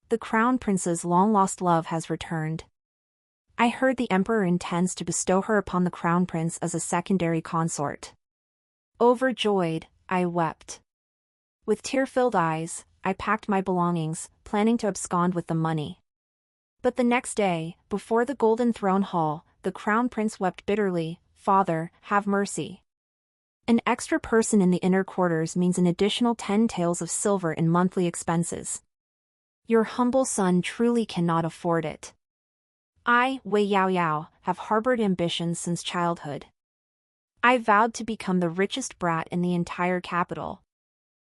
The crown prince's long-lost love has returned. I heard the emperor intends to bestow her upon the crown prince as a secondary consort. Overjoyed, I wept. With tear-filled eyes, I packed my belongings, planning to abscond with the money. But the next day, before the golden throne hall, the crown prince wept bitterly, "Father, have mercy. An extra person in the inner quarters means an additional 10 taels of silver in monthly expenses. Your humble son truly cannot afford it. I, Wei Yao Yao, have harbored ambitions since childhood. I vowed to become the richest brat in the entire capital.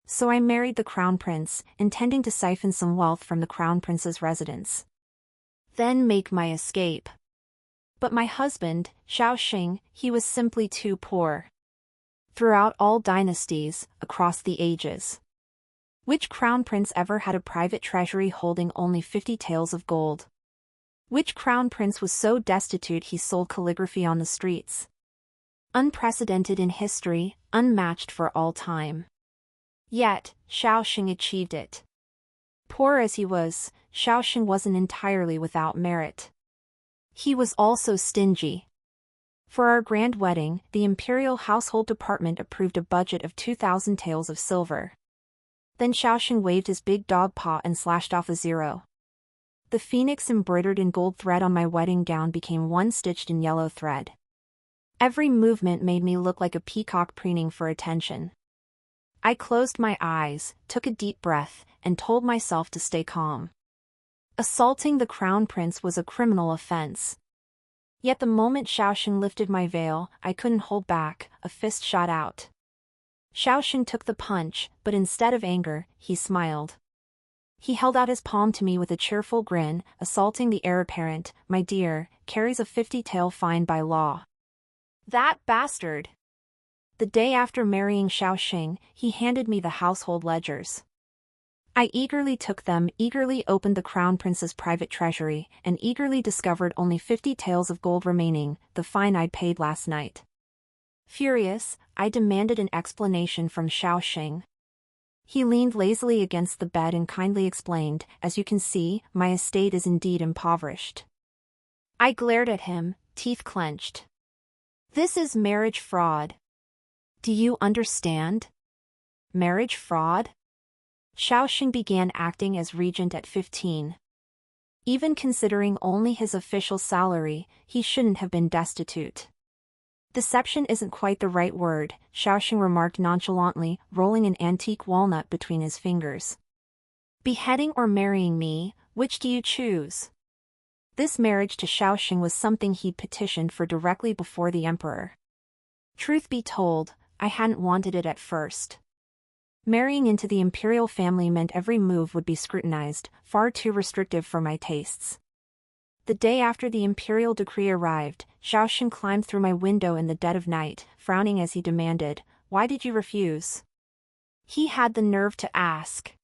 So I married the crown prince, intending to siphon some wealth from the crown prince's residence. Then make my escape. But my husband, Shaoxing, he was simply too poor. Throughout all dynasties, across the ages, which crown prince ever had a private treasury holding only 50 taels of gold? Which crown prince was so destitute he sold calligraphy on the streets? Unprecedented in history, unmatched for all time. Yet, Shaoxing achieved it. Poor as he was, Shaoxing wasn't entirely without merit. He was also stingy. For our grand wedding, the Imperial Household Department approved a budget of 2,000 taels of silver. Then Shaoxing waved his big dog paw and slashed off a zero. The phoenix embroidered in gold thread on my wedding gown became one stitched in yellow thread. Every movement made me look like a peacock preening for attention. I closed my eyes, took a deep breath, and told myself to stay calm. Assaulting the crown prince was a criminal offense. Yet the moment Shaoxing lifted my veil, I couldn't hold back, a fist shot out. Shaoxing took the punch, but instead of anger, he smiled. He held out his palm to me with a cheerful grin, assaulting the heir apparent, my dear, carries a 50-tael fine by law. That bastard! The day after marrying Shaoxing, he handed me the household ledgers. I eagerly took them, eagerly opened the crown prince's private treasury, and eagerly discovered only 50 taels of gold remaining, the fine I'd paid last night. Furious, I demanded an explanation from Shaoxing. He leaned lazily against the bed and kindly explained, "As you can see, my estate is indeed impoverished." I glared at him, teeth clenched. This is marriage fraud. Do you understand? Marriage fraud? Shaoxing began acting as regent at 15. Even considering only his official salary, he shouldn't have been destitute. Deception isn't quite the right word, Shaoxing remarked nonchalantly, rolling an antique walnut between his fingers. Beheading or marrying me, which do you choose? This marriage to Shaoxing was something he'd petitioned for directly before the emperor. Truth be told, I hadn't wanted it at first. Marrying into the imperial family meant every move would be scrutinized, far too restrictive for my tastes. The day after the imperial decree arrived, Shaoxing climbed through my window in the dead of night, frowning as he demanded, "Why did you refuse?" He had the nerve to ask.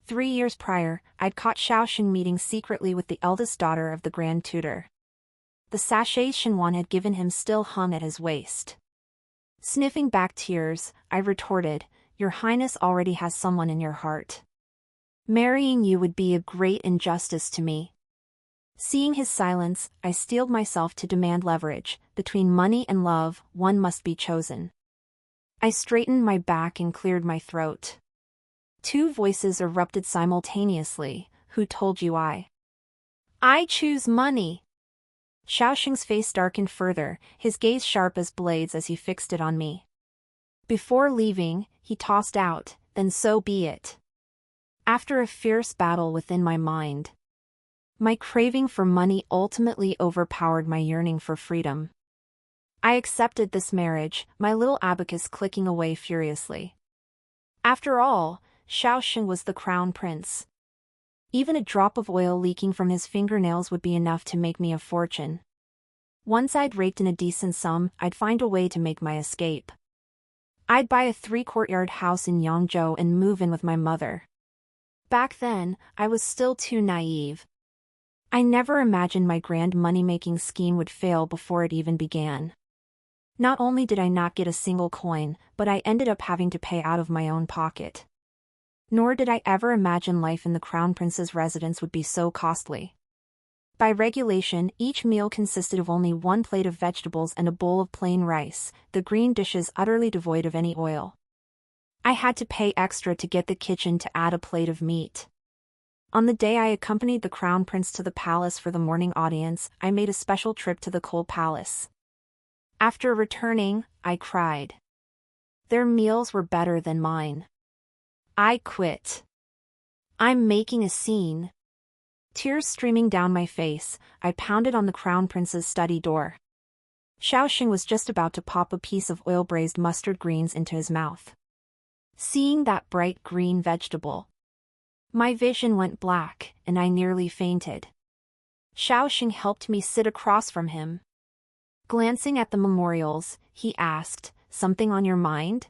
3 years prior, I'd caught Shaoxing meeting secretly with the eldest daughter of the Grand Tutor. The sachet chinois had given him still hung at his waist. Sniffing back tears, I retorted, "Your Highness already has someone in your heart. Marrying you would be a great injustice to me." Seeing his silence, I steeled myself to demand leverage. Between money and love, one must be chosen. I straightened my back and cleared my throat. 2 voices erupted simultaneously. "Who told you I choose money?" Shaoxing's face darkened further, his gaze sharp as blades as he fixed it on me. Before leaving, he tossed out, "Then so be it." After a fierce battle within my mind, my craving for money ultimately overpowered my yearning for freedom. I accepted this marriage, my little abacus clicking away furiously. After all, Shaoxing was the crown prince. Even a drop of oil leaking from his fingernails would be enough to make me a fortune. Once I'd raked in a decent sum, I'd find a way to make my escape. I'd buy a 3-courtyard house in Yangzhou and move in with my mother. Back then, I was still too naive. I never imagined my grand money-making scheme would fail before it even began. Not only did I not get a single coin, but I ended up having to pay out of my own pocket. Nor did I ever imagine life in the Crown Prince's residence would be so costly. By regulation, each meal consisted of only one plate of vegetables and a bowl of plain rice, the green dishes utterly devoid of any oil. I had to pay extra to get the kitchen to add a plate of meat. On the day I accompanied the Crown Prince to the palace for the morning audience, I made a special trip to the cold palace. After returning, I cried. Their meals were better than mine. I quit. I'm making a scene. Tears streaming down my face, I pounded on the Crown Prince's study door. Xiaoxing was just about to pop a piece of oil-braised mustard greens into his mouth. Seeing that bright green vegetable, my vision went black, and I nearly fainted. Xiaoxing helped me sit across from him. Glancing at the memorials, he asked, "Something on your mind?"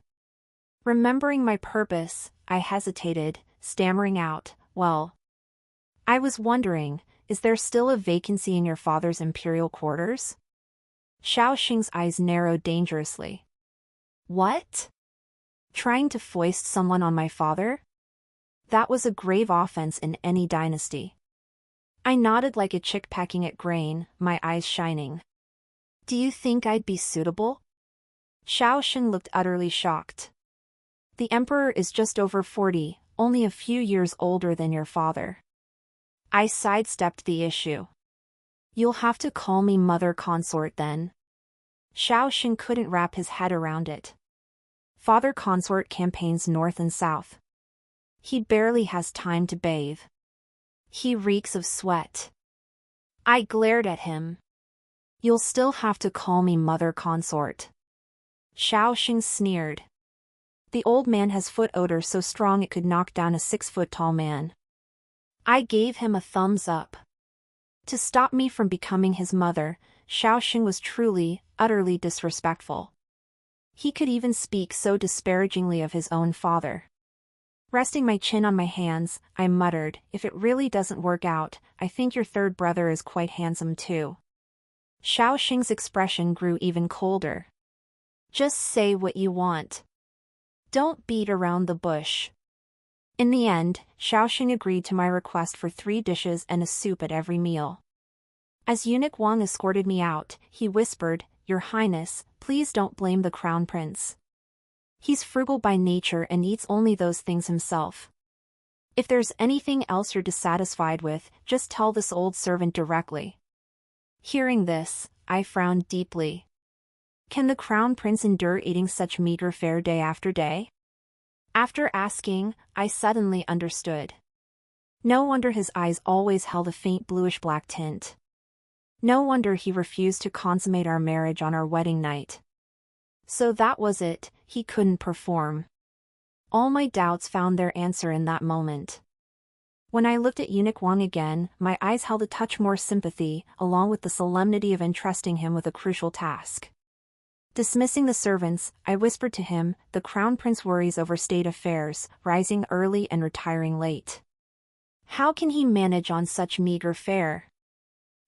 Remembering my purpose, I hesitated, stammering out, "Well, I was wondering, is there still a vacancy in your father's imperial quarters?" Xiaoxing's eyes narrowed dangerously. What? Trying to foist someone on my father? That was a grave offense in any dynasty. I nodded like a chick pecking at grain, my eyes shining. Do you think I'd be suitable? Xiaoxing looked utterly shocked. The emperor is just over 40, only a few years older than your father. I sidestepped the issue. You'll have to call me mother consort then. Xiaoxing couldn't wrap his head around it. Father consort campaigns north and south. He barely has time to bathe. He reeks of sweat. I glared at him. You'll still have to call me mother consort. Xiaoxing sneered. The old man has foot odor so strong it could knock down a 6-foot-tall man. I gave him a thumbs up. To stop me from becoming his mother, Xiaoxing was truly, utterly disrespectful. He could even speak so disparagingly of his own father. Resting my chin on my hands, I muttered, "If it really doesn't work out, I think your third brother is quite handsome too." Xiaoxing's expression grew even colder. Just say what you want. Don't beat around the bush. In the end, Xiaoxing agreed to my request for 3 dishes and a soup at every meal. As Eunuch Wang escorted me out, he whispered, "Your Highness, please don't blame the Crown Prince. He's frugal by nature and eats only those things himself. If there's anything else you're dissatisfied with, just tell this old servant directly." Hearing this, I frowned deeply. Can the Crown Prince endure eating such meager fare day after day? After asking, I suddenly understood. No wonder his eyes always held a faint bluish-black tint. No wonder he refused to consummate our marriage on our wedding night. So that was it, he couldn't perform. All my doubts found their answer in that moment. When I looked at Eunuch Wang again, my eyes held a touch more sympathy, along with the solemnity of entrusting him with a crucial task. Dismissing the servants, I whispered to him, "The Crown Prince worries over state affairs, rising early and retiring late. How can he manage on such meager fare?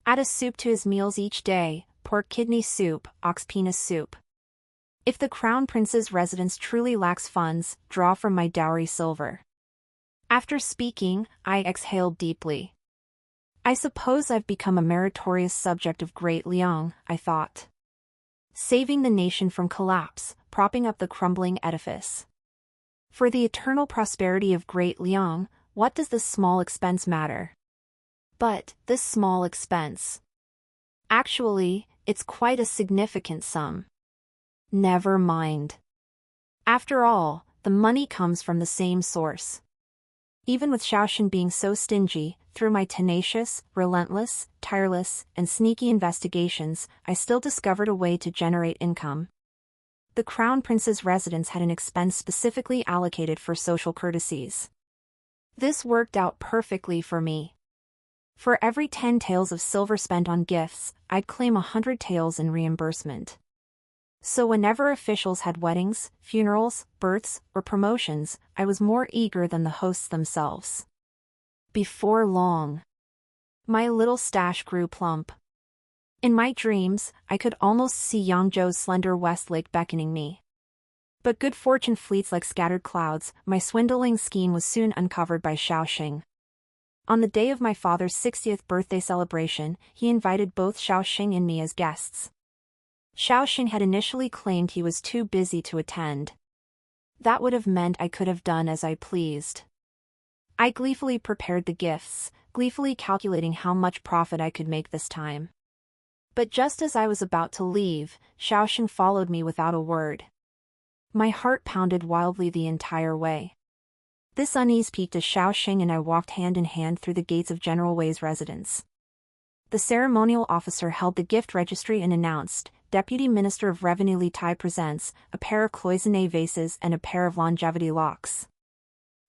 Add a soup to his meals each day, pork kidney soup, ox penis soup. If the Crown Prince's residence truly lacks funds, draw from my dowry silver." After speaking, I exhaled deeply. I suppose I've become a meritorious subject of Great Liang, I thought. Saving the nation from collapse, propping up the crumbling edifice. For the eternal prosperity of Great Liang, what does this small expense matter? But, this small expense. Actually, it's quite a significant sum. Never mind. After all, the money comes from the same source. Even with Xiaoxing being so stingy, through my tenacious, relentless, tireless, and sneaky investigations, I still discovered a way to generate income. The Crown Prince's residence had an expense specifically allocated for social courtesies. This worked out perfectly for me. For every 10 taels of silver spent on gifts, I'd claim 100 taels in reimbursement. So whenever officials had weddings, funerals, births, or promotions, I was more eager than the hosts themselves. Before long, my little stash grew plump. In my dreams, I could almost see Yangzhou's slender West Lake beckoning me. But good fortune fleets like scattered clouds, my swindling scheme was soon uncovered by Xiaoxing. On the day of my father's 60th birthday celebration, he invited both Xiaoxing and me as guests. Xiaoxing had initially claimed he was too busy to attend. That would have meant I could have done as I pleased. I gleefully prepared the gifts, gleefully calculating how much profit I could make this time. But just as I was about to leave, Xiaoxing followed me without a word. My heart pounded wildly the entire way. This unease peaked as Xiaoxing and I walked hand in hand through the gates of General Wei's residence. The ceremonial officer held the gift registry and announced, Deputy Minister of Revenue Li Tai presents a pair of cloisonné vases and a pair of longevity locks.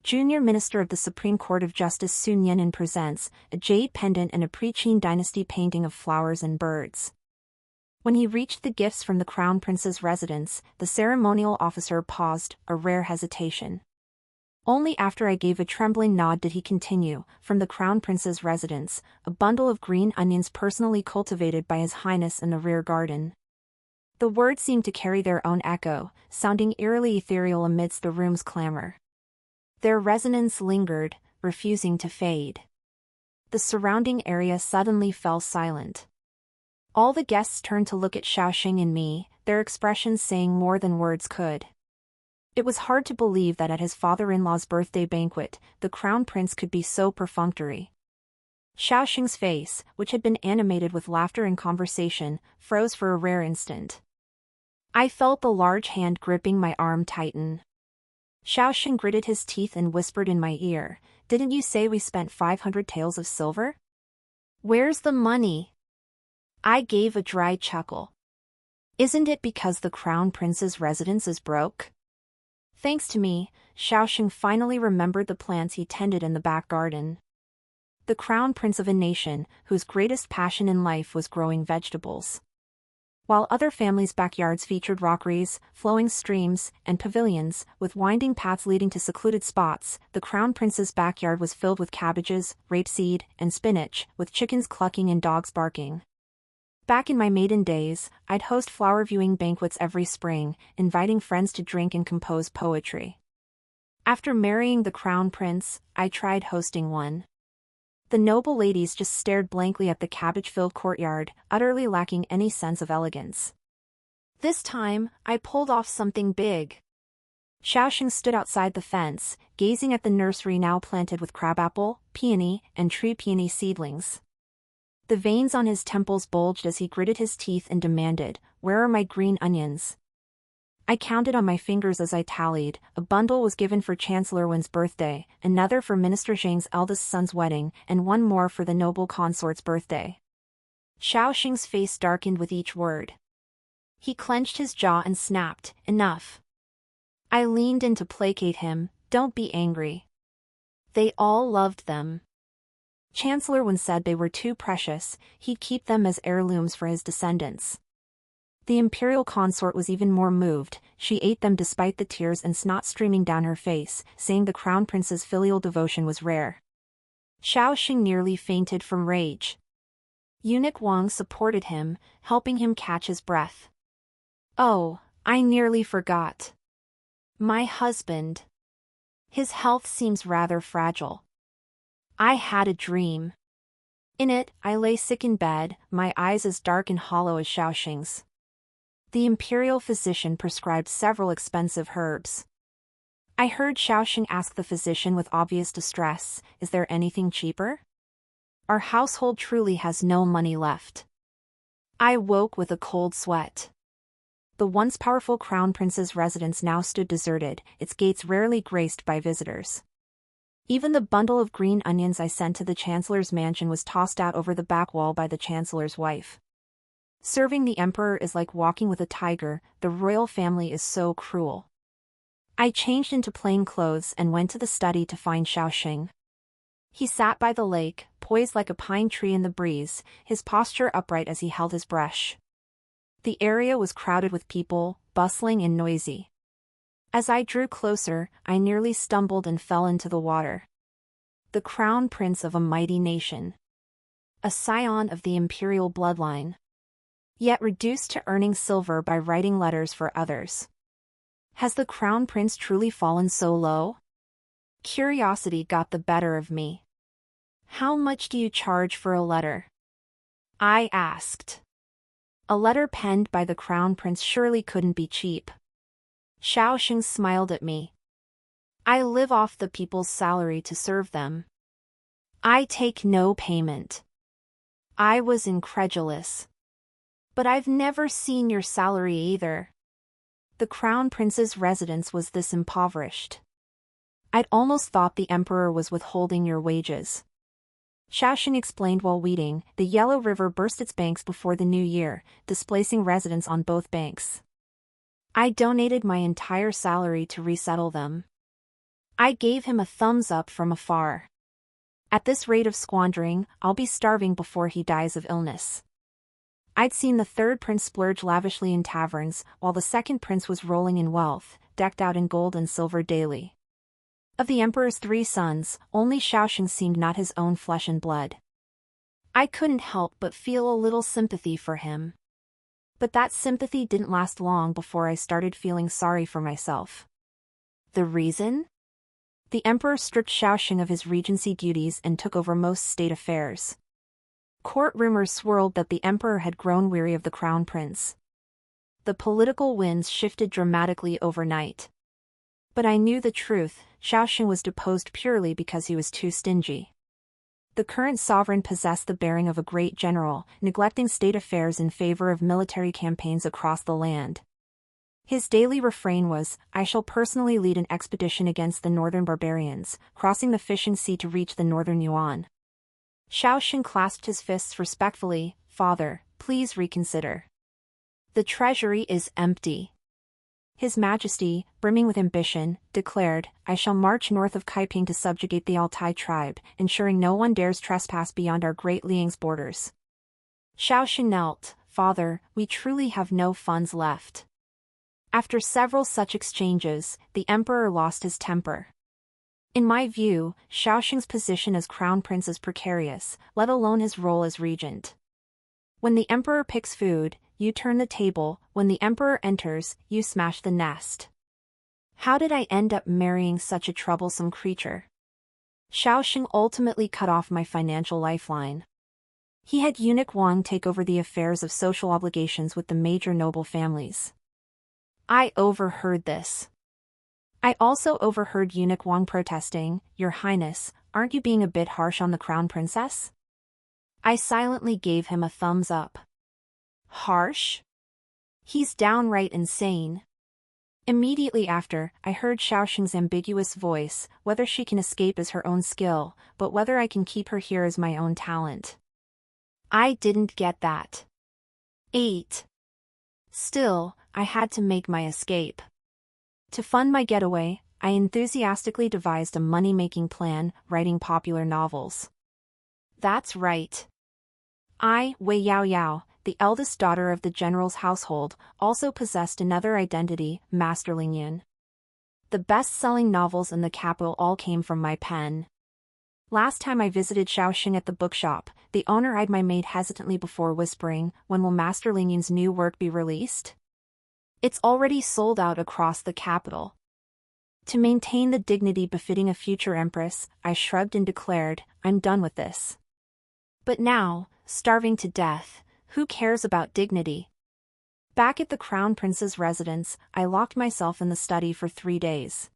Junior Minister of the Supreme Court of Justice Sun Yan'an presents a jade pendant and a pre-Qin dynasty painting of flowers and birds. When he reached the gifts from the Crown Prince's residence, the ceremonial officer paused, a rare hesitation. Only after I gave a trembling nod did he continue, from the Crown Prince's residence, a bundle of green onions personally cultivated by His Highness in the rear garden. The words seemed to carry their own echo, sounding eerily ethereal amidst the room's clamor. Their resonance lingered, refusing to fade. The surrounding area suddenly fell silent. All the guests turned to look at Xiaoxing and me, their expressions saying more than words could. It was hard to believe that at his father-in-law's birthday banquet, the Crown Prince could be so perfunctory. Xiaoxing's face, which had been animated with laughter and conversation, froze for a rare instant. I felt the large hand gripping my arm tighten. Xiaoxing gritted his teeth and whispered in my ear, "Didn't you say we spent 500 taels of silver? Where's the money?" I gave a dry chuckle. Isn't it because the Crown Prince's residence is broke? Thanks to me, Xiaoxing finally remembered the plants he tended in the back garden. The Crown Prince of a nation, whose greatest passion in life was growing vegetables. While other families' backyards featured rockeries, flowing streams, and pavilions, with winding paths leading to secluded spots, the Crown Prince's backyard was filled with cabbages, rapeseed, and spinach, with chickens clucking and dogs barking. Back in my maiden days, I'd host flower viewing banquets every spring, inviting friends to drink and compose poetry. After marrying the Crown Prince, I tried hosting one. The noble ladies just stared blankly at the cabbage-filled courtyard, utterly lacking any sense of elegance. This time, I pulled off something big. Xiaoxing stood outside the fence, gazing at the nursery now planted with crabapple, peony, and tree peony seedlings. The veins on his temples bulged as he gritted his teeth and demanded, "Where are my green onions?" I counted on my fingers as I tallied. A bundle was given for Chancellor Wen's birthday, another for Minister Zhang's eldest son's wedding, and one more for the noble consort's birthday. Xiaoxing's face darkened with each word. He clenched his jaw and snapped, "Enough." I leaned in to placate him, "Don't be angry. They all loved them. Chancellor Wen said they were too precious, he'd keep them as heirlooms for his descendants." The imperial consort was even more moved, she ate them despite the tears and snot streaming down her face, saying the Crown Prince's filial devotion was rare. Xiaoxing nearly fainted from rage. Eunuch Wang supported him, helping him catch his breath. "Oh, I nearly forgot. My husband. His health seems rather fragile. I had a dream. In it, I lay sick in bed, my eyes as dark and hollow as Xiaoxing's. The imperial physician prescribed several expensive herbs. I heard Xiaoxing ask the physician with obvious distress, "Is there anything cheaper? Our household truly has no money left." I woke with a cold sweat. The once powerful Crown Prince's residence now stood deserted, its gates rarely graced by visitors. Even the bundle of green onions I sent to the Chancellor's mansion was tossed out over the back wall by the Chancellor's wife. Serving the Emperor is like walking with a tiger, the royal family is so cruel. I changed into plain clothes and went to the study to find Xiaoxing. He sat by the lake, poised like a pine tree in the breeze, his posture upright as he held his brush. The area was crowded with people, bustling and noisy. As I drew closer, I nearly stumbled and fell into the water. The Crown Prince of a mighty nation. A scion of the imperial bloodline. Yet reduced to earning silver by writing letters for others. Has the crown prince truly fallen so low? Curiosity got the better of me. How much do you charge for a letter? I asked. A letter penned by the crown prince surely couldn't be cheap. Xiaoxing smiled at me. I live off the people's salary to serve them. I take no payment. I was incredulous. But I've never seen your salary either. The crown prince's residence was this impoverished. I'd almost thought the emperor was withholding your wages. Xiaoxing explained while weeding. The Yellow River burst its banks before the new year, displacing residents on both banks. I donated my entire salary to resettle them. I gave him a thumbs up from afar. At this rate of squandering, I'll be starving before he dies of illness. I'd seen the third prince splurge lavishly in taverns, while the second prince was rolling in wealth, decked out in gold and silver daily. Of the emperor's 3 sons, only Xiaoxing seemed not his own flesh and blood. I couldn't help but feel a little sympathy for him. But that sympathy didn't last long before I started feeling sorry for myself. The reason? The emperor stripped Xiaoxing of his regency duties and took over most state affairs. Court rumors swirled that the emperor had grown weary of the crown prince. The political winds shifted dramatically overnight. But I knew the truth. Xiaoxing was deposed purely because he was too stingy. The current sovereign possessed the bearing of a great general, neglecting state affairs in favor of military campaigns across the land. His daily refrain was, "I shall personally lead an expedition against the northern barbarians, crossing the fishing sea to reach the northern Yuan." Xiaoxing clasped his fists respectfully. "Father, please reconsider. The treasury is empty." His Majesty, brimming with ambition, declared, "I shall march north of Kaiping to subjugate the Altai tribe, ensuring no one dares trespass beyond our Great Liang's borders." Xiaoxing knelt. "Father, we truly have no funds left." After several such exchanges, the emperor lost his temper. In my view, Xiaoxing's position as crown prince is precarious, let alone his role as regent. When the emperor picks food, you turn the table. When the emperor enters, you smash the nest. How did I end up marrying such a troublesome creature? Xiaoxing ultimately cut off my financial lifeline. He had eunuch Wang take over the affairs of social obligations with the major noble families. I overheard this. I also overheard eunuch Wang protesting, "Your Highness, aren't you being a bit harsh on the crown princess?" I silently gave him a thumbs up. Harsh? He's downright insane. Immediately after, I heard Xiaoxing's ambiguous voice, "Whether she can escape is her own skill, but whether I can keep her here is my own talent." I didn't get that. 8. Still, I had to make my escape. To fund my getaway, I enthusiastically devised a money-making plan, writing popular novels. That's right. I, Wei Yao Yao, the eldest daughter of the general's household, also possessed another identity, Masterling Yun. The best-selling novels in the capital all came from my pen. Last time I visited Xiaoxing at the bookshop, the owner eyed my maid hesitantly before whispering, "When will Masterling Yun's new work be released?" "It's already sold out across the capital." To maintain the dignity befitting a future empress, I shrugged and declared, "I'm done with this." But now, starving to death, who cares about dignity? Back at the crown prince's residence, I locked myself in the study for 3 days.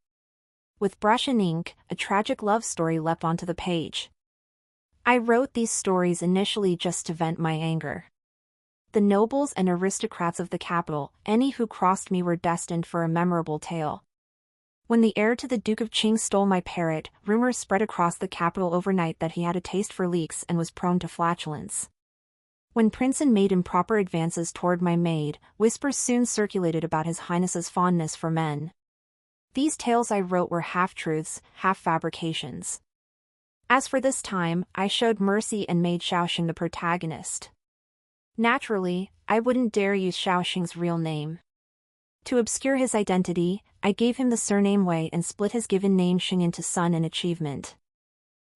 With brush and ink, a tragic love story leapt onto the page. I wrote these stories initially just to vent my anger. The nobles and aristocrats of the capital, any who crossed me, were destined for a memorable tale. When the heir to the Duke of Qing stole my parrot, rumors spread across the capital overnight that he had a taste for leeks and was prone to flatulence. When Prince and made improper advances toward my maid, whispers soon circulated about His Highness's fondness for men. These tales I wrote were half-truths, half-fabrications. As for this time, I showed mercy and made Xiaoxing the protagonist. Naturally, I wouldn't dare use Xiaoxing's real name. To obscure his identity, I gave him the surname Wei and split his given name Xing into Sun and Achievement.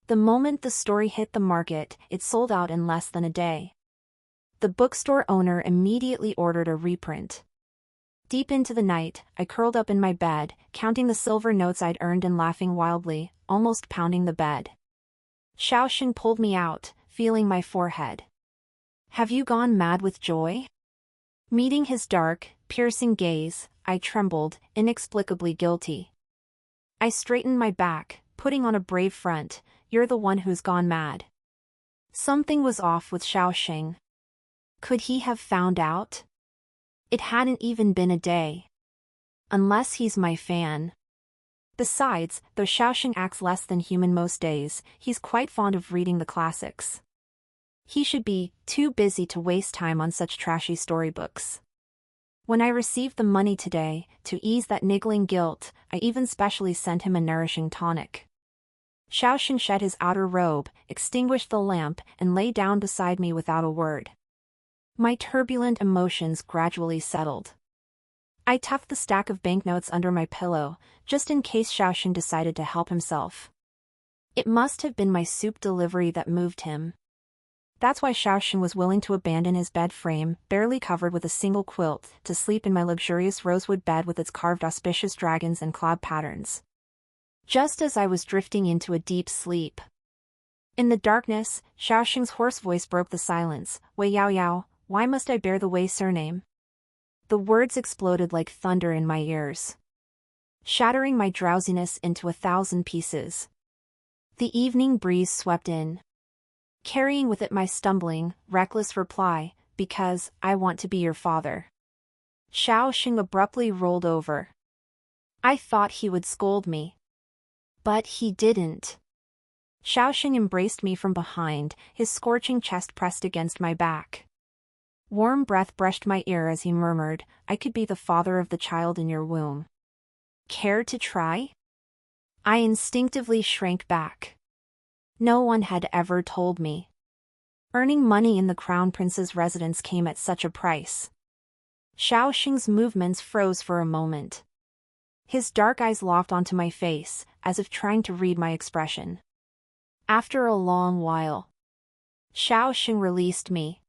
The moment the story hit the market, it sold out in less than a day. The bookstore owner immediately ordered a reprint. Deep into the night, I curled up in my bed, counting the silver notes I'd earned and laughing wildly, almost pounding the bed. Xiaoxing pulled me out, feeling my forehead. Have you gone mad with joy? Meeting his dark, piercing gaze, I trembled, inexplicably guilty. I straightened my back, putting on a brave front. You're the one who's gone mad. Something was off with Xiaoxing. Could he have found out? It hadn't even been a day. Unless he's my fan. Besides, though Xiaoxing acts less than human most days, he's quite fond of reading the classics. He should be too busy to waste time on such trashy storybooks. When I received the money today, to ease that niggling guilt, I even specially sent him a nourishing tonic. Xiaoxing shed his outer robe, extinguished the lamp, and lay down beside me without a word. My turbulent emotions gradually settled. I tucked the stack of banknotes under my pillow, just in case Xiaoxing decided to help himself. It must have been my soup delivery that moved him. That's why Xiaoxing was willing to abandon his bed frame, barely covered with a single quilt, to sleep in my luxurious rosewood bed with its carved auspicious dragons and cloud patterns. Just as I was drifting into a deep sleep. In the darkness, Xiaoxing's hoarse voice broke the silence. Wei Yao Yao, why must I bear the Wei surname? The words exploded like thunder in my ears, shattering my drowsiness into 1,000 pieces. The evening breeze swept in, carrying with it my stumbling, reckless reply, because I want to be your father. Xiaoxing abruptly rolled over. I thought he would scold me. But he didn't. Xiaoxing embraced me from behind, his scorching chest pressed against my back. Warm breath brushed my ear as he murmured, I could be the father of the child in your womb. Care to try? I instinctively shrank back. No one had ever told me. Earning money in the Crown Prince's residence came at such a price. Xiaoxing's movements froze for a moment. His dark eyes locked onto my face, as if trying to read my expression. After a long while, Xiaoxing released me.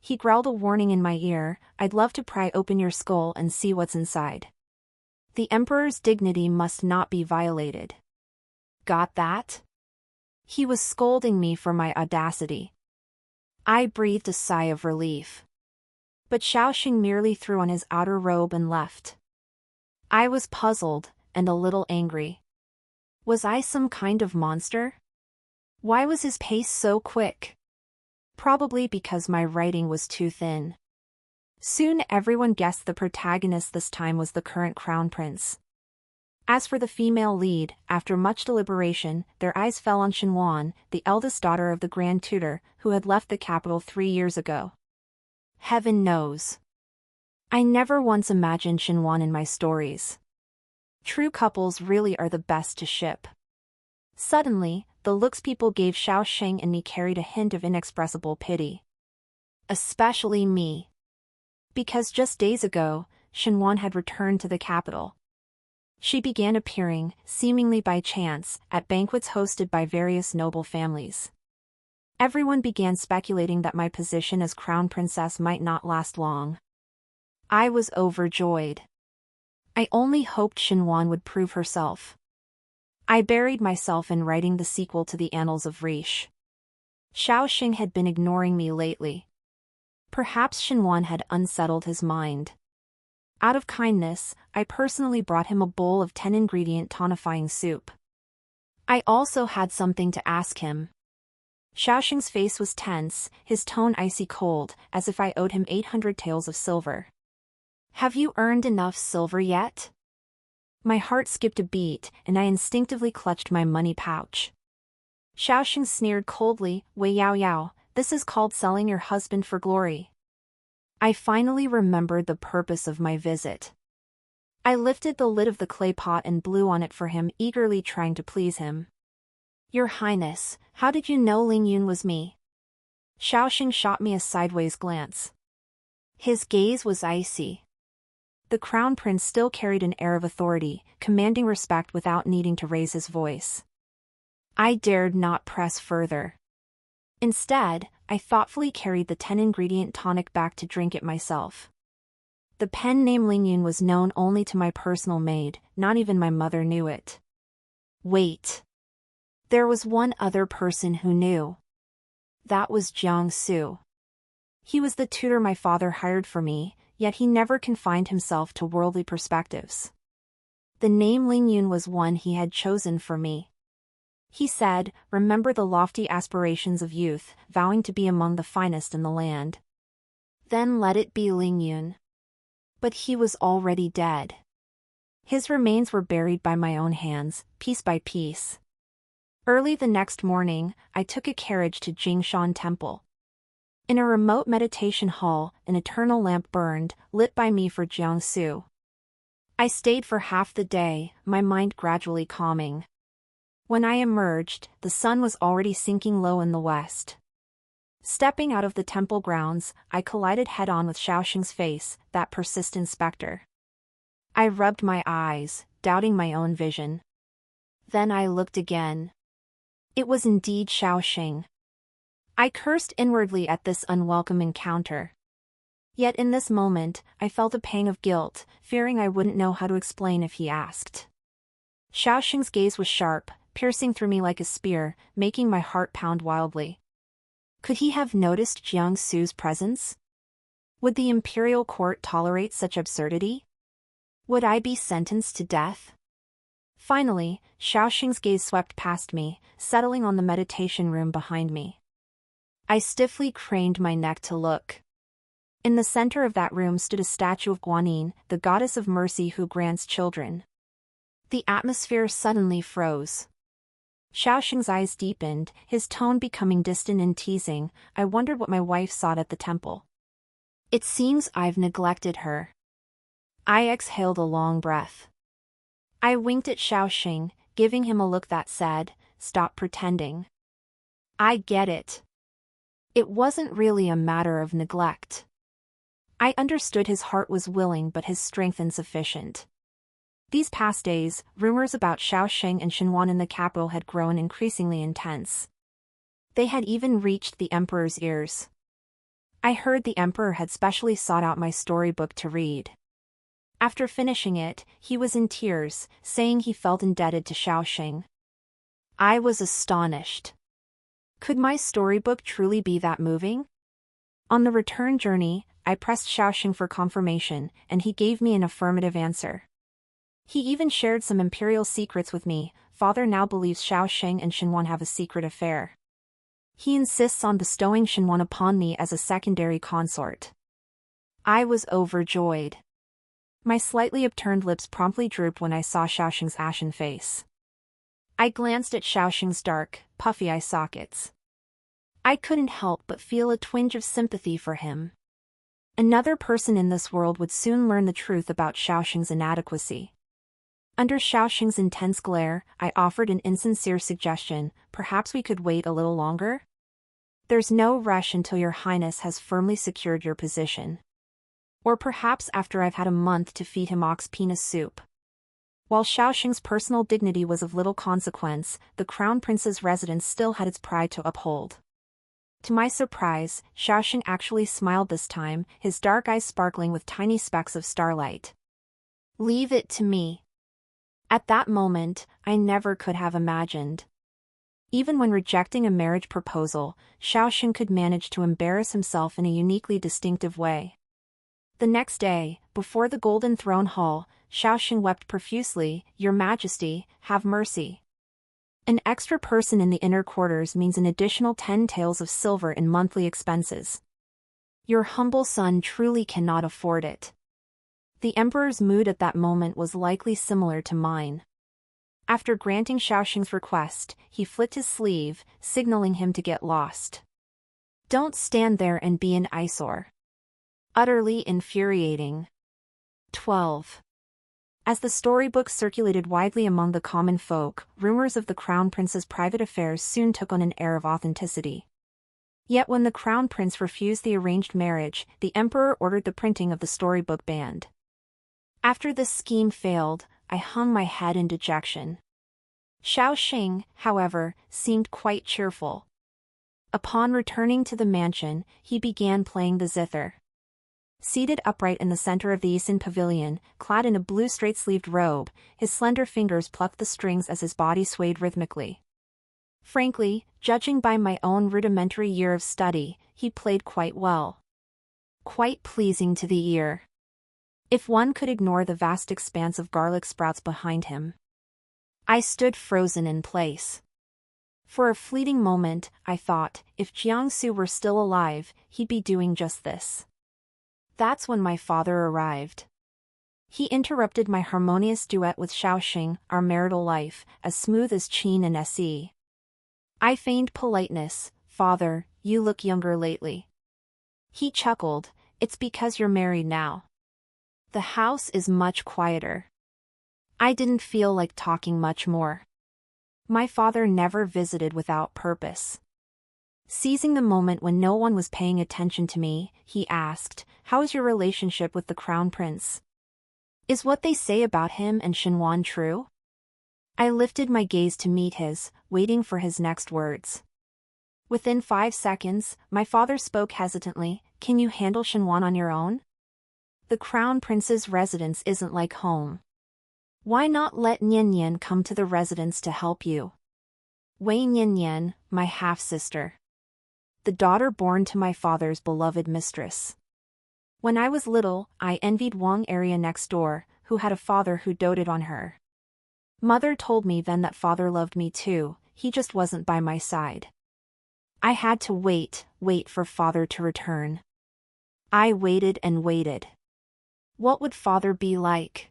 He growled a warning in my ear, I'd love to pry open your skull and see what's inside. The Emperor's dignity must not be violated. Got that? He was scolding me for my audacity. I breathed a sigh of relief. But Xiaoxing merely threw on his outer robe and left. I was puzzled, and a little angry. Was I some kind of monster? Why was his pace so quick? Probably because my writing was too thin. Soon everyone guessed the protagonist this time was the current crown prince. As for the female lead, after much deliberation, their eyes fell on Xinwan, the eldest daughter of the Grand Tutor, who had left the capital 3 years ago. Heaven knows. I never once imagined Xinwan in my stories. True couples really are the best to ship. Suddenly, the looks people gave Xiaoxing and me carried a hint of inexpressible pity. Especially me. Because just days ago, Xinwan had returned to the capital. She began appearing, seemingly by chance, at banquets hosted by various noble families. Everyone began speculating that my position as crown princess might not last long. I was overjoyed. I only hoped Xinwan would prove herself. I buried myself in writing the sequel to the Annals of Riche. Xiaoxing had been ignoring me lately. Perhaps Xinwan had unsettled his mind. Out of kindness, I personally brought him a bowl of 10-ingredient tonifying soup. I also had something to ask him. Xiaoxing's face was tense, his tone icy cold, as if I owed him 800 taels of silver. Have you earned enough silver yet? My heart skipped a beat, and I instinctively clutched my money pouch. Xiaoxing sneered coldly, Wei Yao Yao, this is called selling your husband for glory. I finally remembered the purpose of my visit. I lifted the lid of the clay pot and blew on it for him, eagerly trying to please him. Your Highness, how did you know Ling Yun was me? Xiaoxing shot me a sideways glance. His gaze was icy. The crown prince still carried an air of authority, commanding respect without needing to raise his voice. I dared not press further. Instead, I thoughtfully carried the 10-ingredient tonic back to drink it myself. The pen name Lingyun was known only to my personal maid, not even my mother knew it. Wait. There was one other person who knew. That was Jiangsu. He was the tutor my father hired for me, yet he never confined himself to worldly perspectives. The name Lingyun was one he had chosen for me. He said, "Remember the lofty aspirations of youth, vowing to be among the finest in the land. Then let it be Lingyun." But he was already dead. His remains were buried by my own hands, piece by piece. Early the next morning, I took a carriage to Jingshan Temple. In a remote meditation hall, an eternal lamp burned, lit by me for Jiangsu. I stayed for half the day, my mind gradually calming. When I emerged, the sun was already sinking low in the west. Stepping out of the temple grounds, I collided head-on with Shaoxing's face, that persistent specter. I rubbed my eyes, doubting my own vision. Then I looked again. It was indeed Shaoxing. I cursed inwardly at this unwelcome encounter. Yet in this moment, I felt a pang of guilt, fearing I wouldn't know how to explain if he asked. Shaoxing's gaze was sharp, piercing through me like a spear, making my heart pound wildly. Could he have noticed Jiangsu's presence? Would the imperial court tolerate such absurdity? Would I be sentenced to death? Finally, Shaoxing's gaze swept past me, settling on the meditation room behind me. I stiffly craned my neck to look. In the center of that room stood a statue of Guanyin, the goddess of mercy who grants children. The atmosphere suddenly froze. Shaoxing's eyes deepened, his tone becoming distant and teasing. I wondered what my wife sought at the temple. It seems I've neglected her. I exhaled a long breath. I winked at Shaoxing, giving him a look that said, "Stop pretending." I get it. It wasn't really a matter of neglect. I understood his heart was willing but his strength insufficient. These past days, rumors about Shaoxing and Xinhuan in the capital had grown increasingly intense. They had even reached the emperor's ears. I heard the emperor had specially sought out my storybook to read. After finishing it, he was in tears, saying he felt indebted to Shaoxing. I was astonished. Could my storybook truly be that moving? On the return journey, I pressed Shaoxing for confirmation, and he gave me an affirmative answer. He even shared some imperial secrets with me. Father now believes Shaoxing and Xinhuan have a secret affair. He insists on bestowing Xinhuan upon me as a secondary consort. I was overjoyed. My slightly upturned lips promptly drooped when I saw Shaoxing's ashen face. I glanced at Shaoxing's dark, puffy eye sockets. I couldn't help but feel a twinge of sympathy for him. Another person in this world would soon learn the truth about Shaoxing's inadequacy. Under Shaoxing's intense glare, I offered an insincere suggestion. Perhaps we could wait a little longer? There's no rush until your highness has firmly secured your position. Or perhaps after I've had a month to feed him ox penis soup. While Shaoxing's personal dignity was of little consequence, the crown prince's residence still had its pride to uphold. To my surprise, Shaoxing actually smiled this time, his dark eyes sparkling with tiny specks of starlight. Leave it to me. At that moment, I never could have imagined. Even when rejecting a marriage proposal, Shaoxing could manage to embarrass himself in a uniquely distinctive way. The next day, before the Golden Throne Hall, Shaoxing wept profusely, "Your Majesty, have mercy. An extra person in the inner quarters means an additional 10 taels of silver in monthly expenses. Your humble son truly cannot afford it." The emperor's mood at that moment was likely similar to mine. After granting Shaoxing's request, he flicked his sleeve, signaling him to get lost. Don't stand there and be an eyesore. Utterly infuriating. 12. As the storybook circulated widely among the common folk, rumors of the crown prince's private affairs soon took on an air of authenticity. Yet when the crown prince refused the arranged marriage, the emperor ordered the printing of the storybook banned. After this scheme failed, I hung my head in dejection. Shaoxing, however, seemed quite cheerful. Upon returning to the mansion, he began playing the zither. Seated upright in the center of the Eastern pavilion, clad in a blue straight-sleeved robe, his slender fingers plucked the strings as his body swayed rhythmically. Frankly, judging by my own rudimentary year of study, he played quite well. Quite pleasing to the ear. If one could ignore the vast expanse of garlic sprouts behind him. I stood frozen in place. For a fleeting moment, I thought, if Jiangsu were still alive, he'd be doing just this. That's when my father arrived. He interrupted my harmonious duet with Shaoxing, our marital life, as smooth as Qin and Se. I feigned politeness. Father, you look younger lately. He chuckled, it's because you're married now. The house is much quieter. I didn't feel like talking much more. My father never visited without purpose. Seizing the moment when no one was paying attention to me, he asked, how is your relationship with the crown prince? Is what they say about him and Shenwan true? I lifted my gaze to meet his, waiting for his next words. Within 5 seconds, my father spoke hesitantly, can you handle Shenwan on your own? The crown prince's residence isn't like home. Why not let Nian come to the residence to help you? Wei Nian, my half-sister. The daughter born to my father's beloved mistress. When I was little, I envied Wang area next door, who had a father who doted on her. Mother told me then that father loved me too, he just wasn't by my side. I had to wait for father to return. I waited and waited. What would father be like?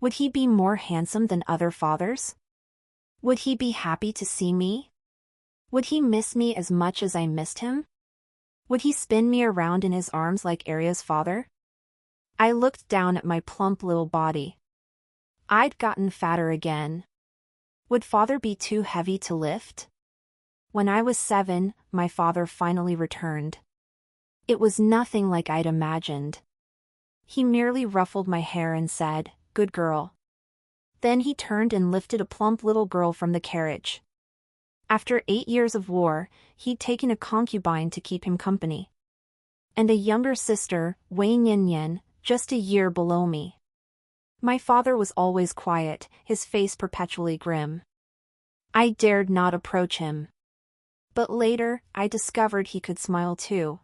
Would he be more handsome than other fathers? Would he be happy to see me? Would he miss me as much as I missed him? Would he spin me around in his arms like Arya's father? I looked down at my plump little body. I'd gotten fatter again. Would father be too heavy to lift? When I was 7, my father finally returned. It was nothing like I'd imagined. He merely ruffled my hair and said, good girl. Then he turned and lifted a plump little girl from the carriage. After 8 years of war, he'd taken a concubine to keep him company. And a younger sister, Wei Nian, just a year below me. My father was always quiet, his face perpetually grim. I dared not approach him. But later, I discovered he could smile too.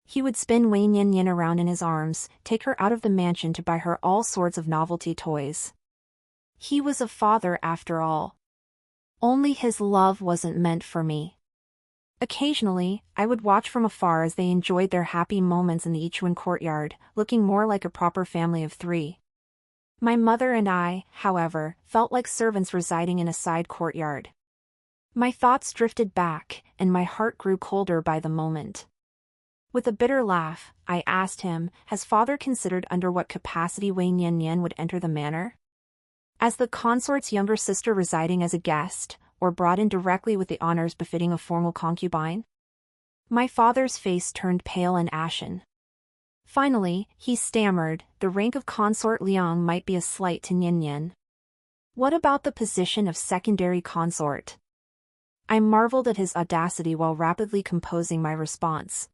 He would spin Wei Nian around in his arms, take her out of the mansion to buy her all sorts of novelty toys. He was a father after all. Only his love wasn't meant for me. Occasionally, I would watch from afar as they enjoyed their happy moments in the Yichuan courtyard, looking more like a proper family of 3. My mother and I, however, felt like servants residing in a side courtyard. My thoughts drifted back, and my heart grew colder by the moment. With a bitter laugh, I asked him, has father considered under what capacity Wei Nian would enter the manor? As the consort's younger sister residing as a guest, or brought in directly with the honors befitting a formal concubine? My father's face turned pale and ashen. Finally, he stammered, the rank of consort Liang might be a slight to Nian. What about the position of secondary consort? I marveled at his audacity while rapidly composing my response.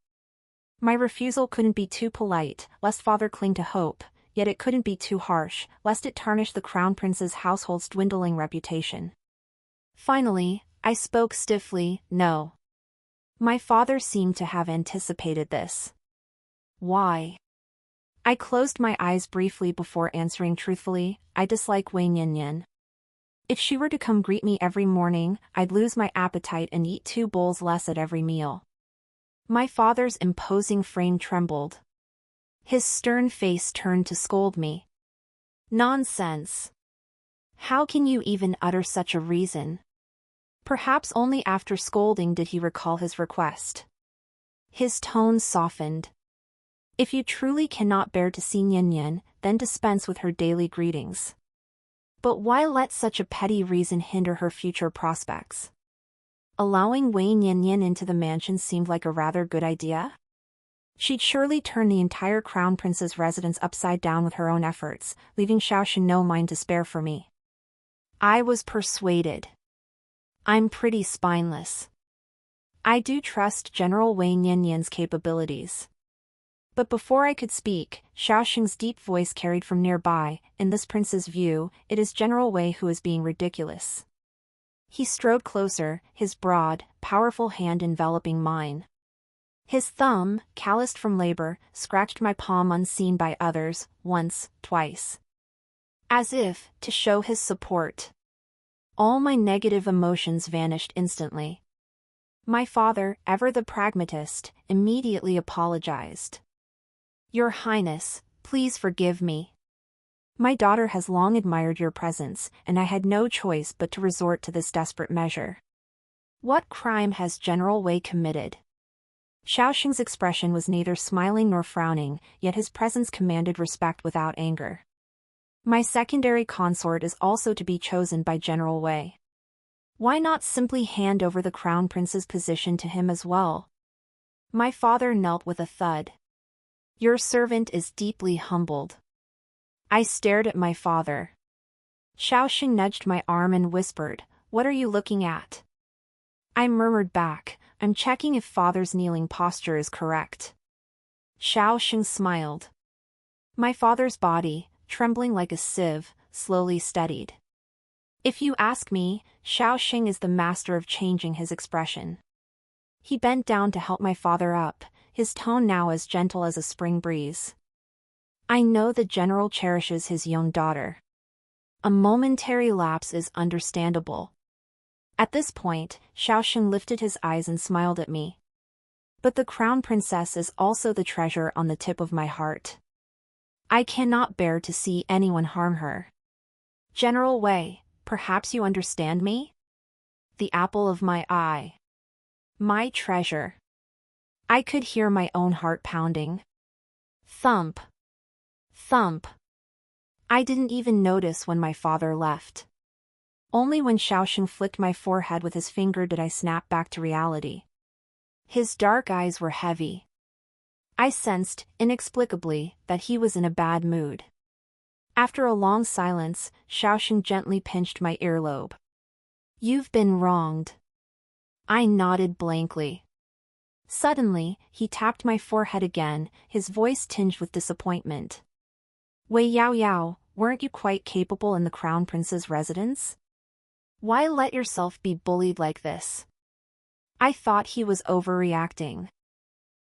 My refusal couldn't be too polite, lest father cling to hope, yet it couldn't be too harsh, lest it tarnish the crown prince's household's dwindling reputation. Finally, I spoke stiffly, no. My father seemed to have anticipated this. Why? I closed my eyes briefly before answering truthfully, I dislike Wei Nian. If she were to come greet me every morning, I'd lose my appetite and eat 2 bowls less at every meal. My father's imposing frame trembled. His stern face turned to scold me. Nonsense. How can you even utter such a reason? Perhaps only after scolding did he recall his request. His tone softened. If you truly cannot bear to see Nian, then dispense with her daily greetings. But why let such a petty reason hinder her future prospects? Allowing Wei Nian into the mansion seemed like a rather good idea. She'd surely turn the entire crown prince's residence upside down with her own efforts, leaving Shaoxin no mind to spare for me. I was persuaded. I'm pretty spineless. I do trust General Wei Nian's capabilities. But before I could speak, Xiaoxing's deep voice carried from nearby, "In this prince's view, it is General Wei who is being ridiculous." He strode closer, his broad, powerful hand enveloping mine. His thumb, calloused from labor, scratched my palm unseen by others, once, twice. As if, to show his support. All my negative emotions vanished instantly. My father, ever the pragmatist, immediately apologized. "Your Highness, please forgive me. My daughter has long admired your presence, and I had no choice but to resort to this desperate measure." "What crime has General Wei committed?" Xiaoxing's expression was neither smiling nor frowning, yet his presence commanded respect without anger. "My secondary consort is also to be chosen by General Wei. Why not simply hand over the crown prince's position to him as well?" My father knelt with a thud. "Your servant is deeply humbled." I stared at my father. Xiaoxing nudged my arm and whispered, "What are you looking at?" I murmured back, "I'm checking if father's kneeling posture is correct." Xiaoxing smiled. My father's body, trembling like a sieve, slowly steadied. If you ask me, Xiaoxing is the master of changing his expression. He bent down to help my father up, his tone now as gentle as a spring breeze. "I know the general cherishes his young daughter. A momentary lapse is understandable." At this point, Xiaoxing lifted his eyes and smiled at me. "But the crown princess is also the treasure on the tip of my heart. I cannot bear to see anyone harm her. General Wei, perhaps you understand me? The apple of my eye. My treasure." I could hear my own heart pounding. Thump. Thump. I didn't even notice when my father left. Only when Xiaoxing flicked my forehead with his finger did I snap back to reality. His dark eyes were heavy. I sensed, inexplicably, that he was in a bad mood. After a long silence, Xiaoxing gently pinched my earlobe. "You've been wronged." I nodded blankly. Suddenly, he tapped my forehead again, his voice tinged with disappointment. "Wei Yao Yao, weren't you quite capable in the crown prince's residence? Why let yourself be bullied like this?" I thought he was overreacting.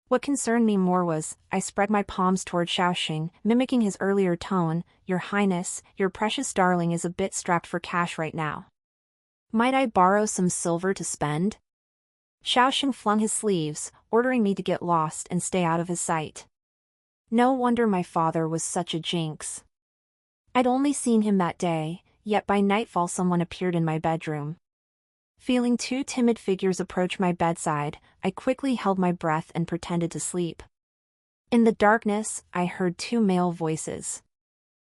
What concerned me more was, I spread my palms toward Xiaoxing, mimicking his earlier tone, "Your Highness, your precious darling is a bit strapped for cash right now. Might I borrow some silver to spend?" Xiaoxing flung his sleeves, ordering me to get lost and stay out of his sight. No wonder my father was such a jinx. I'd only seen him that day, yet by nightfall someone appeared in my bedroom. Feeling two timid figures approach my bedside, I quickly held my breath and pretended to sleep. In the darkness, I heard two male voices.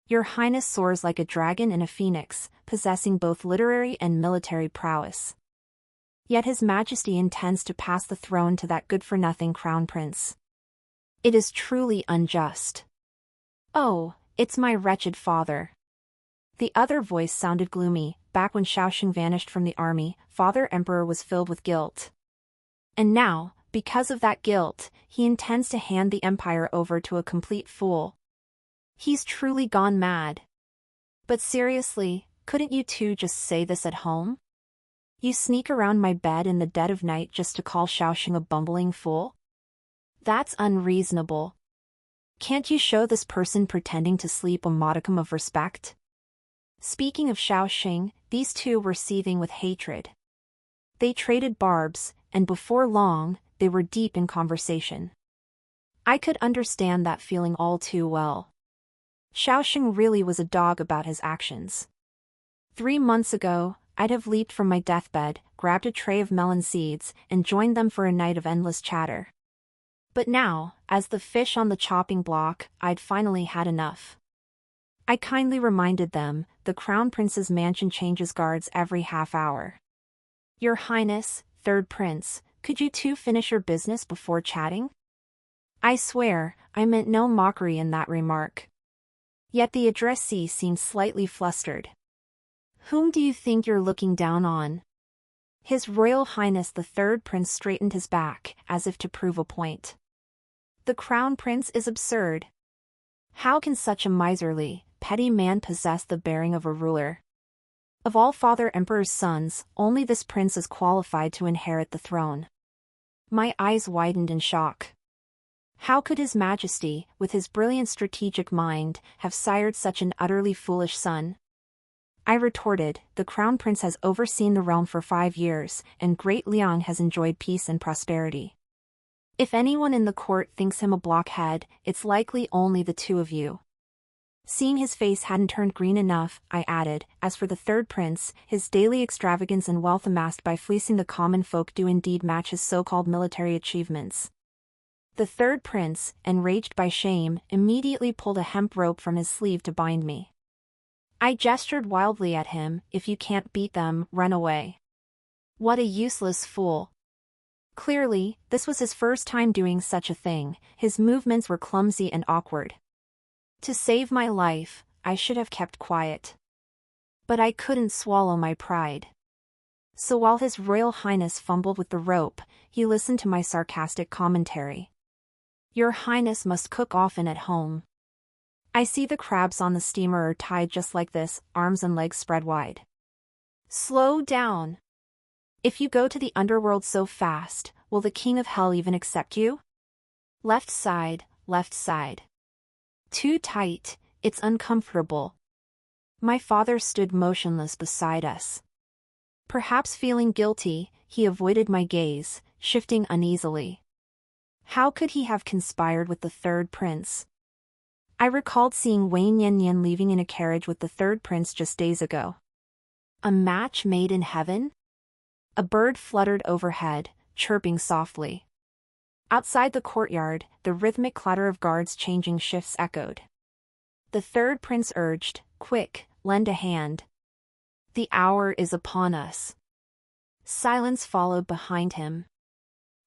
"Your Highness soars like a dragon and a phoenix, possessing both literary and military prowess. Yet His Majesty intends to pass the throne to that good-for-nothing crown prince. It is truly unjust. Oh, it's my wretched father." The other voice sounded gloomy. Back when Xiaoxing vanished from the army, Father Emperor was filled with guilt. And now, because of that guilt, he intends to hand the empire over to a complete fool. He's truly gone mad. But seriously, couldn't you two just say this at home? You sneak around my bed in the dead of night just to call Xiaoxing a bumbling fool? That's unreasonable. Can't you show this person pretending to sleep a modicum of respect? Speaking of Xiaoxing, these two were seething with hatred. They traded barbs, and before long, they were deep in conversation. I could understand that feeling all too well. Xiaoxing really was a dog about his actions. 3 months ago, I'd have leaped from my deathbed, grabbed a tray of melon seeds, and joined them for a night of endless chatter. But now, as the fish on the chopping block, I'd finally had enough. I kindly reminded them, the Crown Prince's mansion changes guards every half hour. "Your Highness, Third Prince, could you two finish your business before chatting?" I swear, I meant no mockery in that remark. Yet the addressee seemed slightly flustered. "Whom do you think you're looking down on?" His Royal Highness the Third Prince straightened his back, as if to prove a point. The crown prince is absurd. How can such a miserly, petty man possess the bearing of a ruler? Of all Father Emperor's sons, only this prince is qualified to inherit the throne. My eyes widened in shock. How could His Majesty, with his brilliant strategic mind, have sired such an utterly foolish son? I retorted, the crown prince has overseen the realm for 5 years, and Great Liang has enjoyed peace and prosperity. If anyone in the court thinks him a blockhead, it's likely only the two of you. Seeing his face hadn't turned green enough, I added, as for the third prince, his daily extravagance and wealth amassed by fleecing the common folk do indeed match his so-called military achievements. The third prince, enraged by shame, immediately pulled a hemp rope from his sleeve to bind me. I gestured wildly at him, if you can't beat them, run away. What a useless fool. Clearly, this was his first time doing such a thing, his movements were clumsy and awkward. To save my life, I should have kept quiet. But I couldn't swallow my pride. So while His Royal Highness fumbled with the rope, he listened to my sarcastic commentary. Your Highness must cook often at home. I see the crabs on the steamer are tied just like this, arms and legs spread wide. Slow down. If you go to the underworld so fast, will the King of Hell even accept you? Left side, left side. Too tight, it's uncomfortable. My father stood motionless beside us. Perhaps feeling guilty, he avoided my gaze, shifting uneasily. How could he have conspired with the third prince? I recalled seeing Wang Yanyan leaving in a carriage with the third prince just days ago. A match made in heaven? A bird fluttered overhead, chirping softly. Outside the courtyard, the rhythmic clatter of guards changing shifts echoed. The third prince urged, quick, lend a hand. The hour is upon us. Silence followed behind him.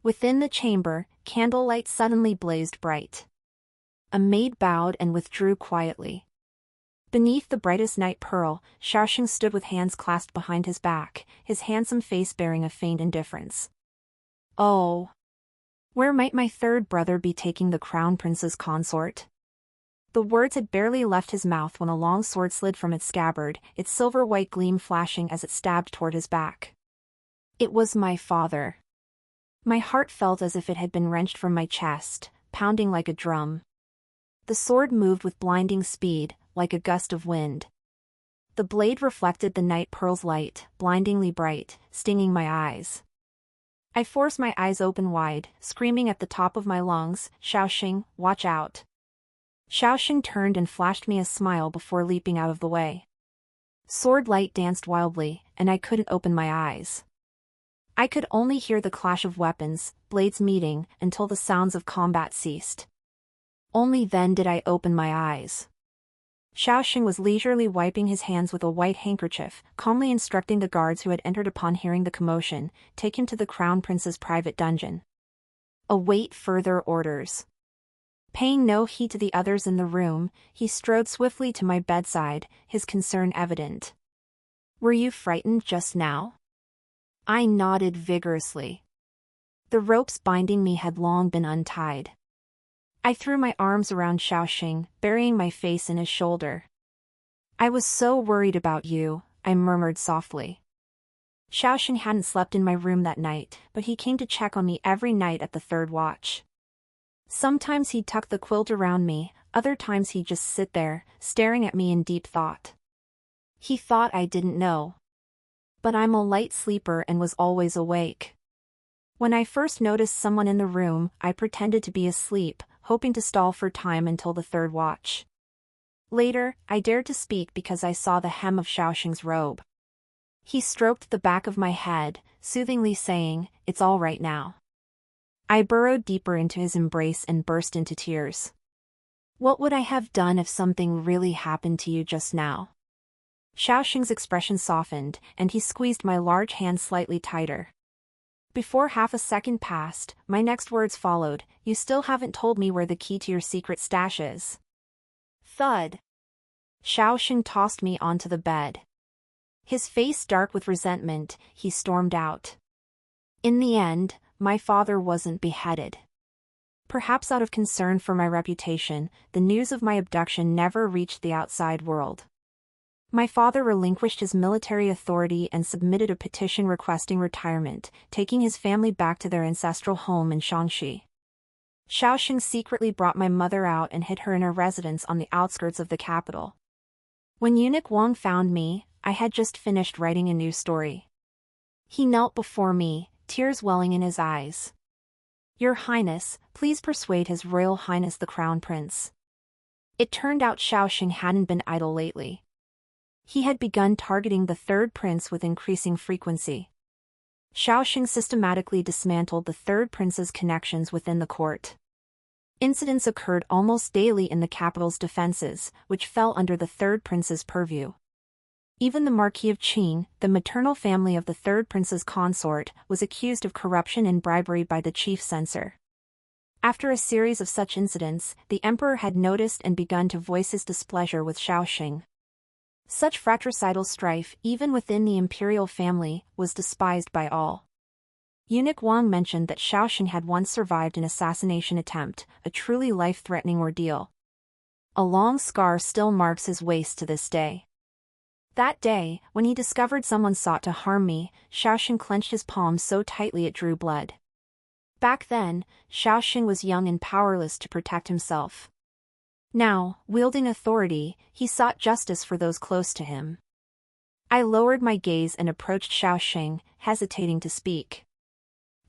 Within the chamber, candlelight suddenly blazed bright. A maid bowed and withdrew quietly. Beneath the brightest night pearl, Xiaoxing stood with hands clasped behind his back, his handsome face bearing a faint indifference. Oh! Where might my third brother be taking the crown prince's consort? The words had barely left his mouth when a long sword slid from its scabbard, its silver-white gleam flashing as it stabbed toward his back. It was my father. My heart felt as if it had been wrenched from my chest, pounding like a drum. The sword moved with blinding speed, like a gust of wind. The blade reflected the night pearl's light, blindingly bright, stinging my eyes. I forced my eyes open wide, screaming at the top of my lungs, Xiaoxing, watch out. Xiaoxing turned and flashed me a smile before leaping out of the way. Sword light danced wildly, and I couldn't open my eyes. I could only hear the clash of weapons, blades meeting, until the sounds of combat ceased. Only then did I open my eyes. Xiaoxing was leisurely wiping his hands with a white handkerchief, calmly instructing the guards who had entered upon hearing the commotion, take him to the crown prince's private dungeon. Await further orders. Paying no heed to the others in the room, he strode swiftly to my bedside, his concern evident. Were you frightened just now? I nodded vigorously. The ropes binding me had long been untied. I threw my arms around Xiaoxing, burying my face in his shoulder. I was so worried about you, I murmured softly. Xiaoxing hadn't slept in my room that night, but he came to check on me every night at the third watch. Sometimes he'd tuck the quilt around me, other times he'd just sit there, staring at me in deep thought. He thought I didn't know. But I'm a light sleeper and was always awake. When I first noticed someone in the room, I pretended to be asleep, hoping to stall for time until the third watch. Later, I dared to speak because I saw the hem of Xiaoxing's robe. He stroked the back of my head, soothingly saying, "It's all right now." I burrowed deeper into his embrace and burst into tears. What would I have done if something really happened to you just now? Xiaoxing's expression softened, and he squeezed my large hand slightly tighter. Before half a second passed, my next words followed, "You still haven't told me where the key to your secret stash is." Thud. Xiaoxing tossed me onto the bed. His face dark with resentment, he stormed out. In the end, my father wasn't beheaded. Perhaps out of concern for my reputation, the news of my abduction never reached the outside world. My father relinquished his military authority and submitted a petition requesting retirement, taking his family back to their ancestral home in Shaanxi. Shaoxing secretly brought my mother out and hid her in her residence on the outskirts of the capital. When eunuch Wang found me, I had just finished writing a new story. He knelt before me, tears welling in his eyes. "Your Highness, please persuade His Royal Highness the Crown Prince." It turned out Shaoxing hadn't been idle lately. He had begun targeting the third prince with increasing frequency. Shaoxing systematically dismantled the third prince's connections within the court. Incidents occurred almost daily in the capital's defenses, which fell under the third prince's purview. Even the Marquis of Qing, the maternal family of the third prince's consort, was accused of corruption and bribery by the chief censor. After a series of such incidents, the emperor had noticed and begun to voice his displeasure with Shaoxing. Such fratricidal strife, even within the imperial family, was despised by all. Eunuch Wang mentioned that Shaoxing had once survived an assassination attempt, a truly life-threatening ordeal. A long scar still marks his waist to this day. That day, when he discovered someone sought to harm me, Shaoxing clenched his palm so tightly it drew blood. Back then, Shaoxing was young and powerless to protect himself. Now, wielding authority, he sought justice for those close to him. I lowered my gaze and approached Shaoxing, hesitating to speak.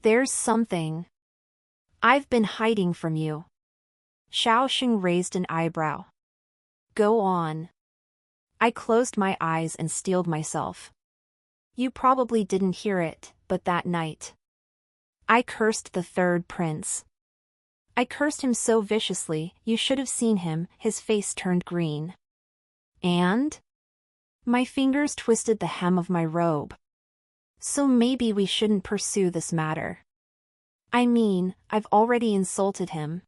"There's something I've been hiding from you." Shaoxing raised an eyebrow. "Go on." I closed my eyes and steeled myself. "You probably didn't hear it, but that night I cursed the third prince. I cursed him so viciously, you should have seen him, his face turned green. And my fingers twisted the hem of my robe. So maybe we shouldn't pursue this matter. I mean, I've already insulted him.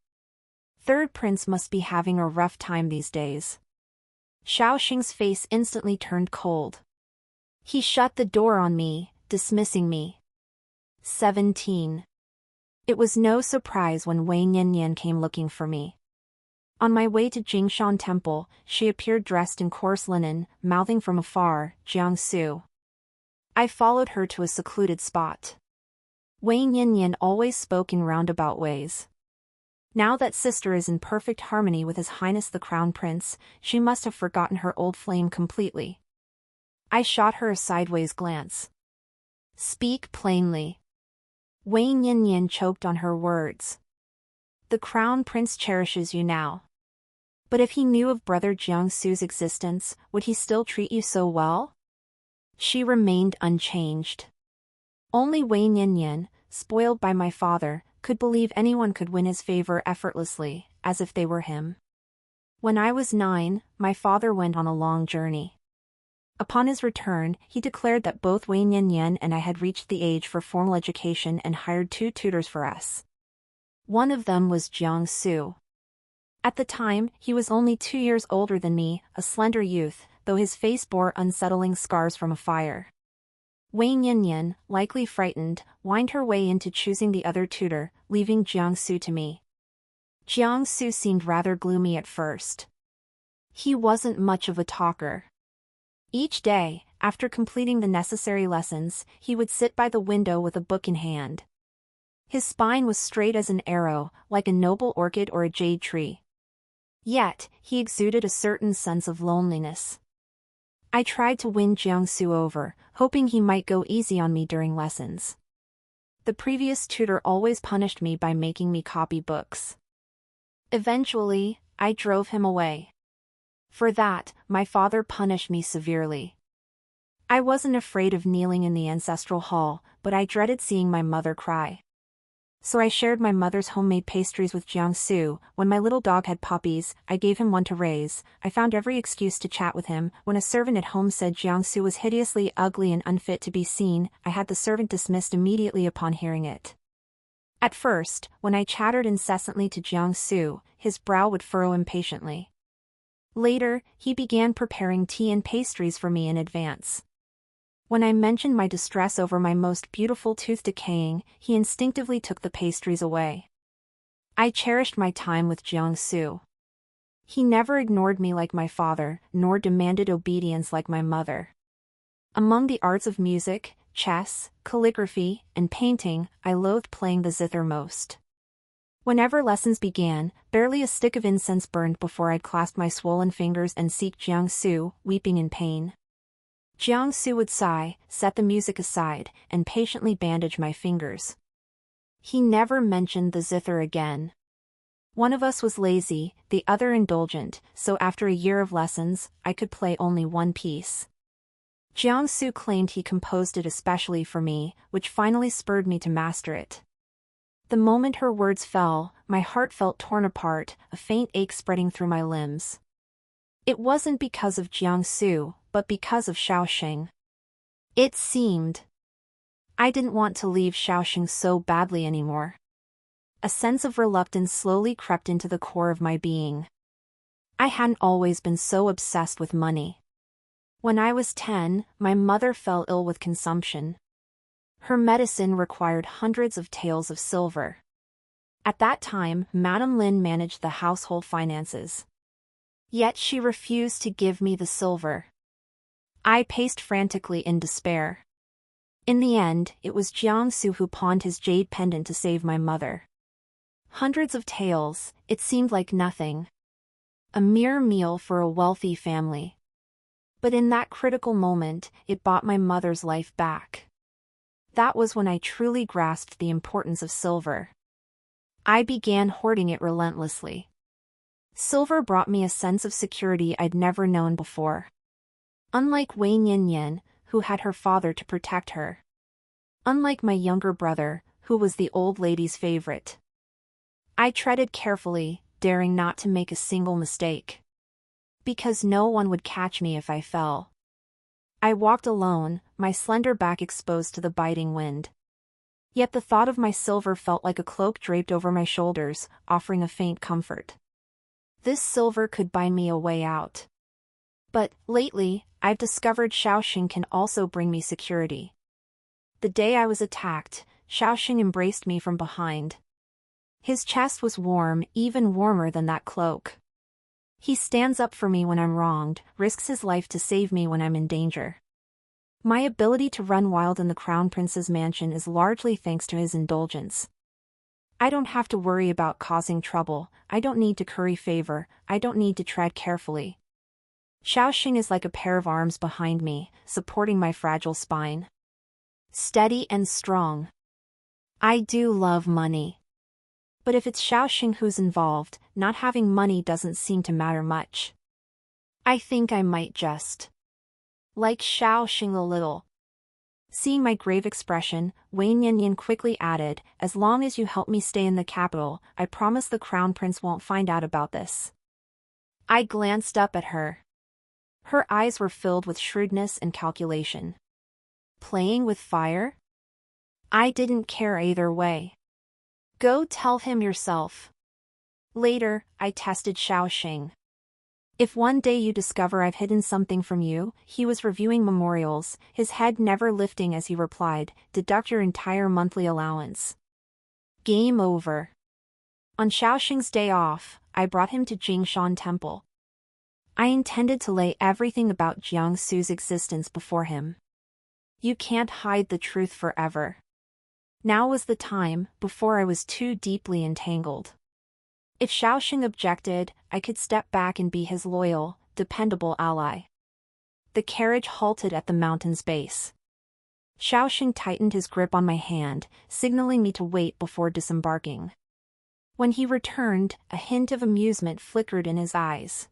Third prince must be having a rough time these days." Shaoxing's face instantly turned cold. He shut the door on me, dismissing me. 17. It was no surprise when Wei Niannian came looking for me. On my way to Jingshan Temple, she appeared dressed in coarse linen, mouthing from afar, "Jiangsu." I followed her to a secluded spot. Wei Niannian always spoke in roundabout ways. Now that sister is in perfect harmony with His Highness the Crown Prince, she must have forgotten her old flame completely. I shot her a sideways glance. "Speak plainly." Wei Niannian choked on her words. "The Crown Prince cherishes you now. But if he knew of brother Jiangsu's existence, would he still treat you so well?" She remained unchanged. Only Wei Niannian, spoiled by my father, could believe anyone could win his favor effortlessly, as if they were him. When I was 9, my father went on a long journey. Upon his return, he declared that both Wei Niannian and I had reached the age for formal education and hired 2 tutors for us. One of them was Jiangsu. At the time, he was only 2 years older than me, a slender youth, though his face bore unsettling scars from a fire. Wei Niannian, likely frightened, whined her way into choosing the other tutor, leaving Jiangsu to me. Jiangsu seemed rather gloomy at first. He wasn't much of a talker. Each day, after completing the necessary lessons, he would sit by the window with a book in hand. His spine was straight as an arrow, like a noble orchid or a jade tree. Yet, he exuded a certain sense of loneliness. I tried to win Jiangsu over, hoping he might go easy on me during lessons. The previous tutor always punished me by making me copy books. Eventually, I drove him away. For that, my father punished me severely. I wasn't afraid of kneeling in the ancestral hall, but I dreaded seeing my mother cry. So I shared my mother's homemade pastries with Jiangsu. When my little dog had puppies, I gave him one to raise. I found every excuse to chat with him. When a servant at home said Jiangsu was hideously ugly and unfit to be seen, I had the servant dismissed immediately upon hearing it. At first, when I chattered incessantly to Jiangsu, his brow would furrow impatiently. Later, he began preparing tea and pastries for me in advance. When I mentioned my distress over my most beautiful tooth decaying, he instinctively took the pastries away. I cherished my time with Jiangsu. He never ignored me like my father, nor demanded obedience like my mother. Among the arts of music, chess, calligraphy, and painting, I loathed playing the zither most. Whenever lessons began, barely a stick of incense burned before I'd clasp my swollen fingers and seek Jiangsu, weeping in pain. Jiangsu would sigh, set the music aside, and patiently bandage my fingers. He never mentioned the zither again. One of us was lazy, the other indulgent, so after a year of lessons, I could play only one piece. Jiangsu claimed he composed it especially for me, which finally spurred me to master it. The moment her words fell, my heart felt torn apart, a faint ache spreading through my limbs. It wasn't because of Jiangsu, but because of Shaoxing. It seemed I didn't want to leave Shaoxing so badly anymore. A sense of reluctance slowly crept into the core of my being. I hadn't always been so obsessed with money. When I was 10, my mother fell ill with consumption. Her medicine required hundreds of taels of silver. At that time, Madame Lin managed the household finances. Yet she refused to give me the silver. I paced frantically in despair. In the end, it was Jiangsu who pawned his jade pendant to save my mother. Hundreds of taels, it seemed like nothing. A mere meal for a wealthy family. But in that critical moment, it bought my mother's life back. That was when I truly grasped the importance of silver. I began hoarding it relentlessly. Silver brought me a sense of security I'd never known before. Unlike Wei Yin, who had her father to protect her. Unlike my younger brother, who was the old lady's favorite. I treaded carefully, daring not to make a single mistake. Because no one would catch me if I fell. I walked alone, my slender back exposed to the biting wind. Yet the thought of my silver felt like a cloak draped over my shoulders, offering a faint comfort. This silver could buy me a way out. But, lately, I've discovered Shaoxing can also bring me security. The day I was attacked, Shaoxing embraced me from behind. His chest was warm, even warmer than that cloak. He stands up for me when I'm wronged, risks his life to save me when I'm in danger. My ability to run wild in the Crown Prince's mansion is largely thanks to his indulgence. I don't have to worry about causing trouble, I don't need to curry favor, I don't need to tread carefully. Shaoxing is like a pair of arms behind me, supporting my fragile spine. Steady and strong. I do love money. But if it's Shaoxing who's involved, not having money doesn't seem to matter much. I think I might just like Shaoxing a little. Seeing my grave expression, Wei Yin quickly added, "As long as you help me stay in the capital, I promise the Crown Prince won't find out about this." I glanced up at her. Her eyes were filled with shrewdness and calculation. Playing with fire? I didn't care either way. Go tell him yourself. Later, I tested Shaoxing. If one day you discover I've hidden something from you, he was reviewing memorials, his head never lifting as he replied, deduct your entire monthly allowance. Game over. On Shaoxing's day off, I brought him to Jingshan Temple. I intended to lay everything about Jiangsu's existence before him. You can't hide the truth forever. Now was the time, before I was too deeply entangled. If Shaoxing objected, I could step back and be his loyal, dependable ally. The carriage halted at the mountain's base. Shaoxing tightened his grip on my hand, signaling me to wait before disembarking. When he returned, a hint of amusement flickered in his eyes.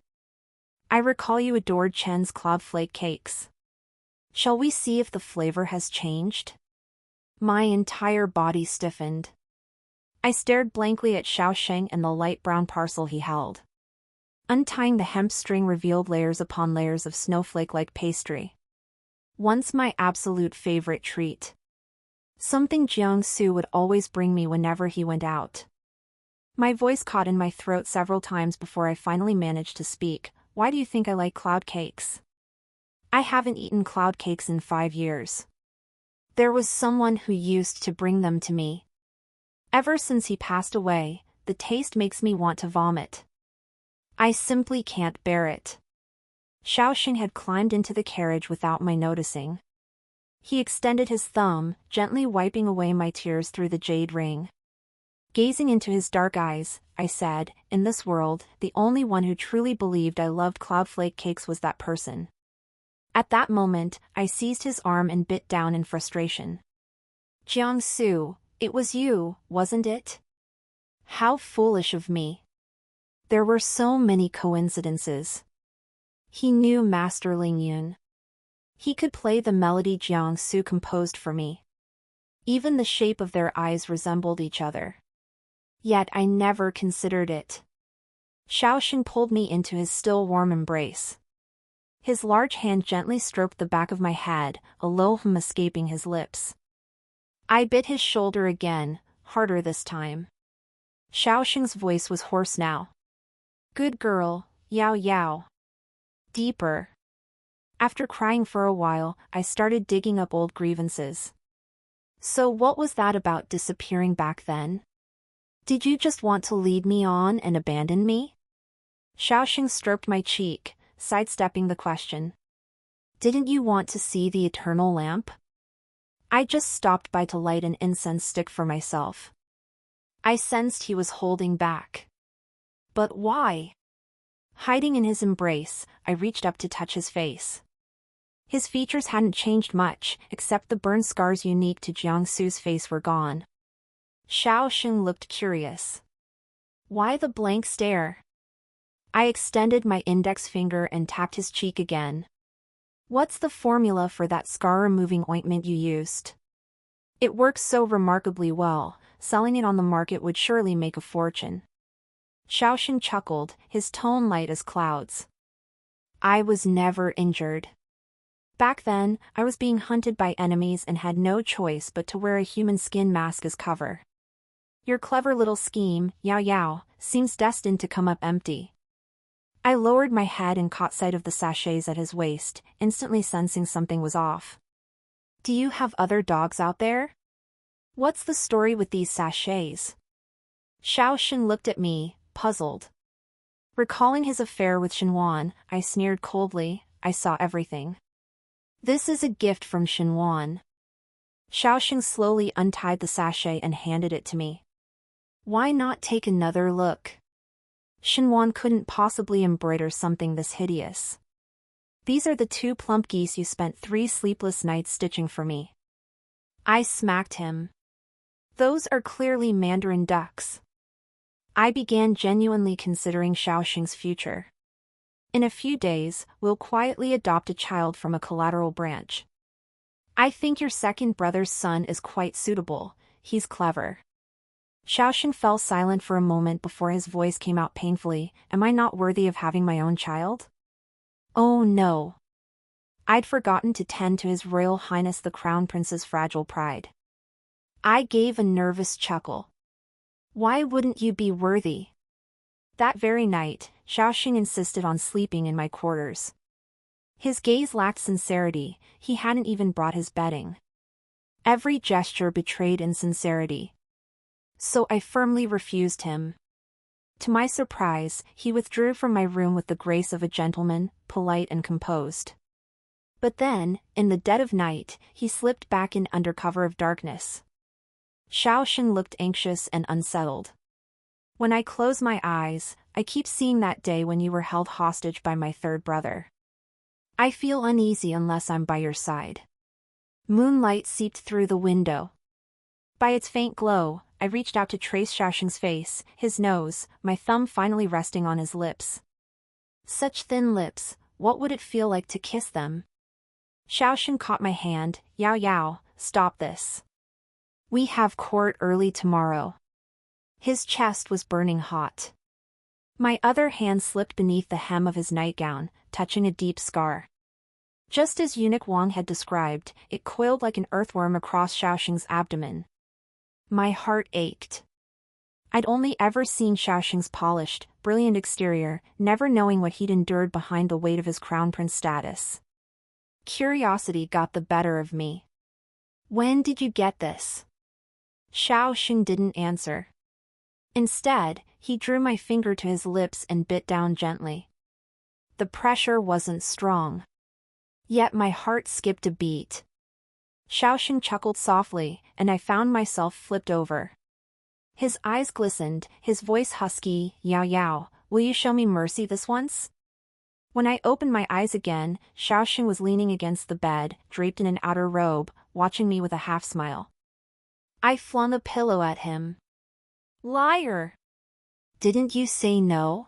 I recall you adored Chen's cloudflake cakes. Shall we see if the flavor has changed? My entire body stiffened. I stared blankly at Shaoxing and the light brown parcel he held. Untying the hemp string revealed layers upon layers of snowflake-like pastry. Once my absolute favorite treat. Something Jiangsu would always bring me whenever he went out. My voice caught in my throat several times before I finally managed to speak. Why do you think I like cloud cakes? I haven't eaten cloud cakes in 5 years. There was someone who used to bring them to me. Ever since he passed away, the taste makes me want to vomit. I simply can't bear it. Xiaoxing had climbed into the carriage without my noticing. He extended his thumb, gently wiping away my tears through the jade ring. Gazing into his dark eyes, I said, in this world, the only one who truly believed I loved cloudflake cakes was that person. At that moment, I seized his arm and bit down in frustration. Jiangsu, it was you, wasn't it? How foolish of me. There were so many coincidences. He knew Master Ling Yun. He could play the melody Jiangsu composed for me. Even the shape of their eyes resembled each other. Yet I never considered it. Xiaoxing pulled me into his still warm embrace. His large hand gently stroked the back of my head, a low hum escaping his lips. I bit his shoulder again, harder this time. Xiaoxing's voice was hoarse now. Good girl, Yao Yao. Deeper. After crying for a while, I started digging up old grievances. So what was that about disappearing back then? Did you just want to lead me on and abandon me? Xiaoxing stroked my cheek, sidestepping the question. Didn't you want to see the eternal lamp? I just stopped by to light an incense stick for myself. I sensed he was holding back. But why? Hiding in his embrace, I reached up to touch his face. His features hadn't changed much, except the burn scars unique to Jiangsu's face were gone. Xiaoxing looked curious. Why the blank stare? I extended my index finger and tapped his cheek again. What's the formula for that scar-removing ointment you used? It works so remarkably well, selling it on the market would surely make a fortune. Xiaoxing chuckled, his tone light as clouds. I was never injured. Back then, I was being hunted by enemies and had no choice but to wear a human skin mask as cover. Your clever little scheme, Yao Yao, seems destined to come up empty. I lowered my head and caught sight of the sachets at his waist, instantly sensing something was off. Do you have other dogs out there? What's the story with these sachets? Xiaoxing looked at me, puzzled. Recalling his affair with Xinhuan, I sneered coldly, I saw everything. This is a gift from Xinhuan. Xiaoxing slowly untied the sachet and handed it to me. Why not take another look? Xinhuan couldn't possibly embroider something this hideous. These are the 2 plump geese you spent 3 sleepless nights stitching for me. I smacked him. Those are clearly mandarin ducks. I began genuinely considering Xiaoxing's future. In a few days, we'll quietly adopt a child from a collateral branch. I think your second brother's son is quite suitable, he's clever. Xiaoxing fell silent for a moment before his voice came out painfully, am I not worthy of having my own child? Oh no. I'd forgotten to tend to His Royal Highness the Crown Prince's fragile pride. I gave a nervous chuckle. Why wouldn't you be worthy? That very night, Xiaoxing insisted on sleeping in my quarters. His gaze lacked sincerity, he hadn't even brought his bedding. Every gesture betrayed insincerity. So I firmly refused him. To my surprise, he withdrew from my room with the grace of a gentleman, polite and composed. But then, in the dead of night, he slipped back in under cover of darkness. Xiaoxing looked anxious and unsettled. When I close my eyes, I keep seeing that day when you were held hostage by my third brother. I feel uneasy unless I'm by your side. Moonlight seeped through the window. By its faint glow, I reached out to trace Xiaoxing's face, his nose, my thumb finally resting on his lips. Such thin lips, what would it feel like to kiss them? Xiaoxing caught my hand, Yao Yao, stop this. We have court early tomorrow. His chest was burning hot. My other hand slipped beneath the hem of his nightgown, touching a deep scar. Just as Eunuch Wang had described, it coiled like an earthworm across Xiaoxing's abdomen. My heart ached. I'd only ever seen Xiaoxing's polished, brilliant exterior, never knowing what he'd endured behind the weight of his crown prince status. Curiosity got the better of me. When did you get this? Xiaoxing didn't answer. Instead, he drew my finger to his lips and bit down gently. The pressure wasn't strong. Yet my heart skipped a beat. Xiaoxing chuckled softly, and I found myself flipped over. His eyes glistened, his voice husky. Yao Yao, will you show me mercy this once? When I opened my eyes again, Xiaoxing was leaning against the bed, draped in an outer robe, watching me with a half-smile. I flung a pillow at him. Liar! Didn't you say no?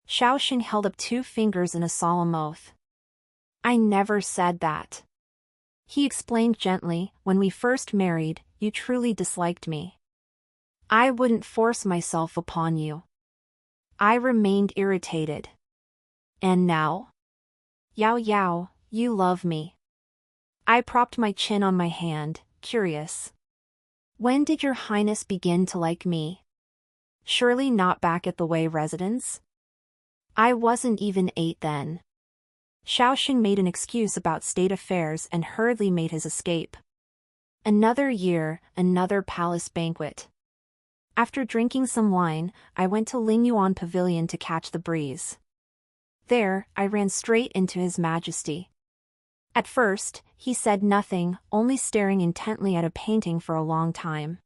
Xiaoxing held up 2 fingers in a solemn oath. I never said that. He explained gently, when we first married, you truly disliked me. I wouldn't force myself upon you. I remained irritated. And now? Yao Yao, you love me. I propped my chin on my hand, curious. When did your highness begin to like me? Surely not back at the Wei residence? I wasn't even 8 then. Xiaoxing made an excuse about state affairs and hurriedly made his escape. Another year, another palace banquet. After drinking some wine, I went to Lingyuan Pavilion to catch the breeze. There, I ran straight into His Majesty. At first, he said nothing, only staring intently at a painting for a long time.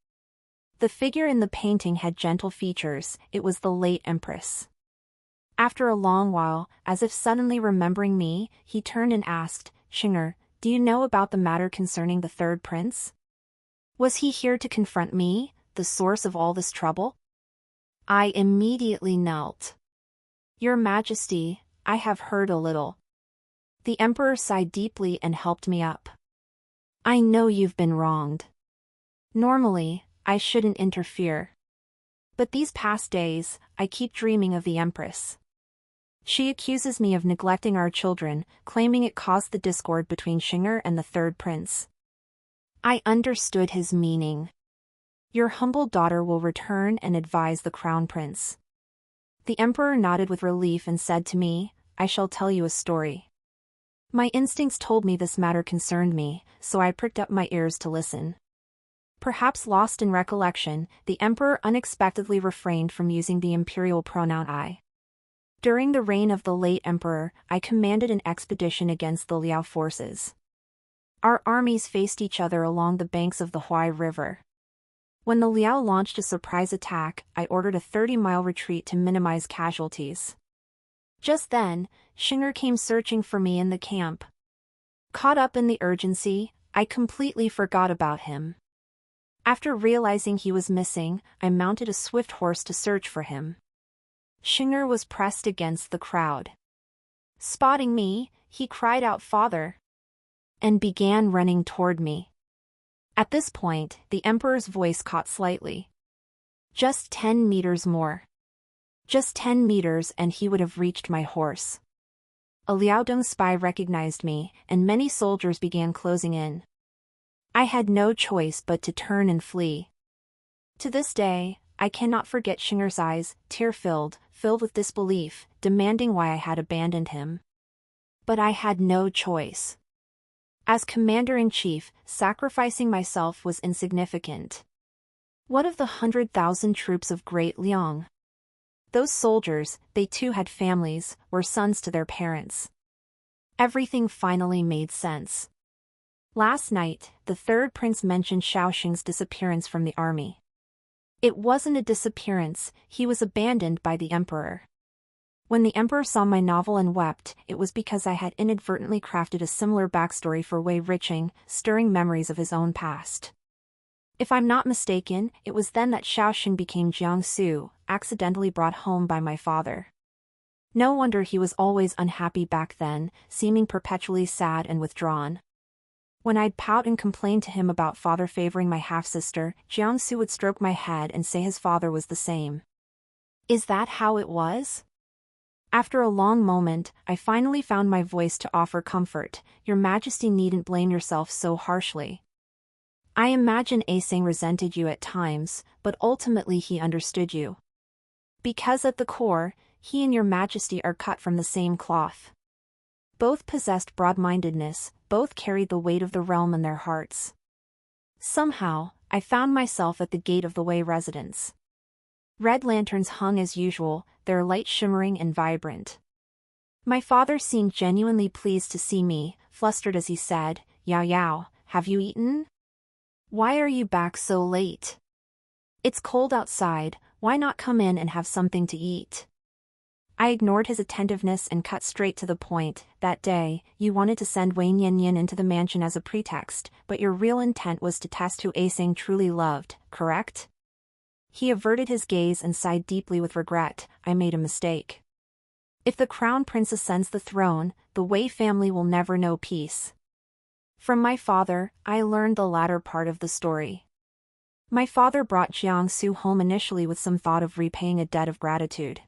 The figure in the painting had gentle features, it was the late Empress. After a long while, as if suddenly remembering me, he turned and asked, Xing'er, do you know about the matter concerning the third prince? Was he here to confront me, the source of all this trouble? I immediately knelt. Your Majesty, I have heard a little. The Emperor sighed deeply and helped me up. I know you've been wronged. Normally, I shouldn't interfere. But these past days, I keep dreaming of the Empress. She accuses me of neglecting our children, claiming it caused the discord between Xing'er and the third prince. I understood his meaning. Your humble daughter will return and advise the crown prince. The Emperor nodded with relief and said to me, I shall tell you a story. My instincts told me this matter concerned me, so I pricked up my ears to listen. Perhaps lost in recollection, the Emperor unexpectedly refrained from using the imperial pronoun I. During the reign of the late Emperor, I commanded an expedition against the Liao forces. Our armies faced each other along the banks of the Huai River. When the Liao launched a surprise attack, I ordered a 30-mile retreat to minimize casualties. Just then, Xing'er came searching for me in the camp. Caught up in the urgency, I completely forgot about him. After realizing he was missing, I mounted a swift horse to search for him. Xing'er was pressed against the crowd. Spotting me, he cried out "Father!" and began running toward me. At this point, the Emperor's voice caught slightly. Just 10 meters more. Just 10 meters and he would have reached my horse. A Liaodong spy recognized me, and many soldiers began closing in. I had no choice but to turn and flee. To this day, I cannot forget Xing'er's eyes, tear-filled, filled with disbelief, demanding why I had abandoned him. But I had no choice. As commander-in-chief, sacrificing myself was insignificant. What of the 100,000 troops of Great Liang? Those soldiers, they too had families, were sons to their parents. Everything finally made sense. Last night, the third prince mentioned Xiaoxing's disappearance from the army. It wasn't a disappearance, he was abandoned by the Emperor. When the Emperor saw my novel and wept, it was because I had inadvertently crafted a similar backstory for Wei Riching, stirring memories of his own past. If I'm not mistaken, it was then that Xiaoxing became Jiangsu, accidentally brought home by my father. No wonder he was always unhappy back then, seeming perpetually sad and withdrawn. When I'd pout and complain to him about father favoring my half-sister, Jiangsu would stroke my head and say his father was the same. Is that how it was? After a long moment, I finally found my voice to offer comfort. Your Majesty needn't blame yourself so harshly. I imagine Asang resented you at times, but ultimately he understood you. Because at the core, he and your Majesty are cut from the same cloth. Both possessed broad-mindedness, both carried the weight of the realm in their hearts. Somehow, I found myself at the gate of the Wei residence. Red lanterns hung as usual, their light shimmering and vibrant. My father seemed genuinely pleased to see me, flustered as he said, "Yao Yao, have you eaten? Why are you back so late? It's cold outside, why not come in and have something to eat?" I ignored his attentiveness and cut straight to the point. "That day, you wanted to send Wang Yanyan into the mansion as a pretext, but your real intent was to test who Asang truly loved, correct?" He averted his gaze and sighed deeply with regret. "I made a mistake. If the crown prince ascends the throne, the Wei family will never know peace." From my father, I learned the latter part of the story. My father brought Jiangsu home initially with some thought of repaying a debt of gratitude.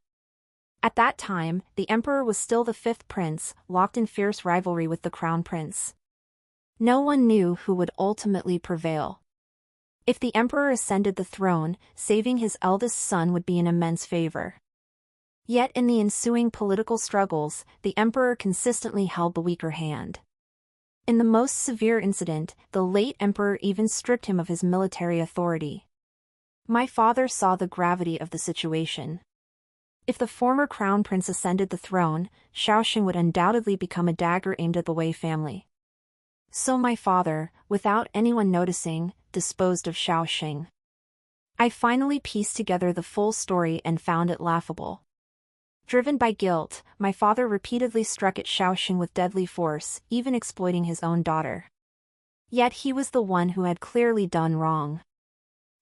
At that time, the emperor was still the fifth prince, locked in fierce rivalry with the crown prince. No one knew who would ultimately prevail. If the emperor ascended the throne, saving his eldest son would be an immense favor. Yet in the ensuing political struggles, the emperor consistently held the weaker hand. In the most severe incident, the late emperor even stripped him of his military authority. My father saw the gravity of the situation. If the former crown prince ascended the throne, Shaoxing would undoubtedly become a dagger aimed at the Wei family. So my father, without anyone noticing, disposed of Shaoxing. I finally pieced together the full story and found it laughable. Driven by guilt, my father repeatedly struck at Shaoxing with deadly force, even exploiting his own daughter. Yet he was the one who had clearly done wrong.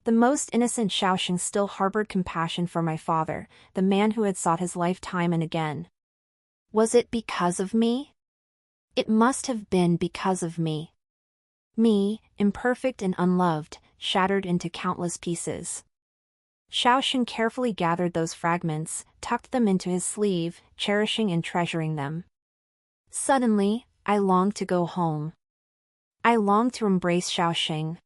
The most innocent Shaoxing still harbored compassion for my father, the man who had sought his life time and again. Was it because of me? It must have been because of me. Me, imperfect and unloved, shattered into countless pieces. Shaoxing carefully gathered those fragments, tucked them into his sleeve, cherishing and treasuring them. Suddenly, I longed to go home. I longed to embrace Shaoxing.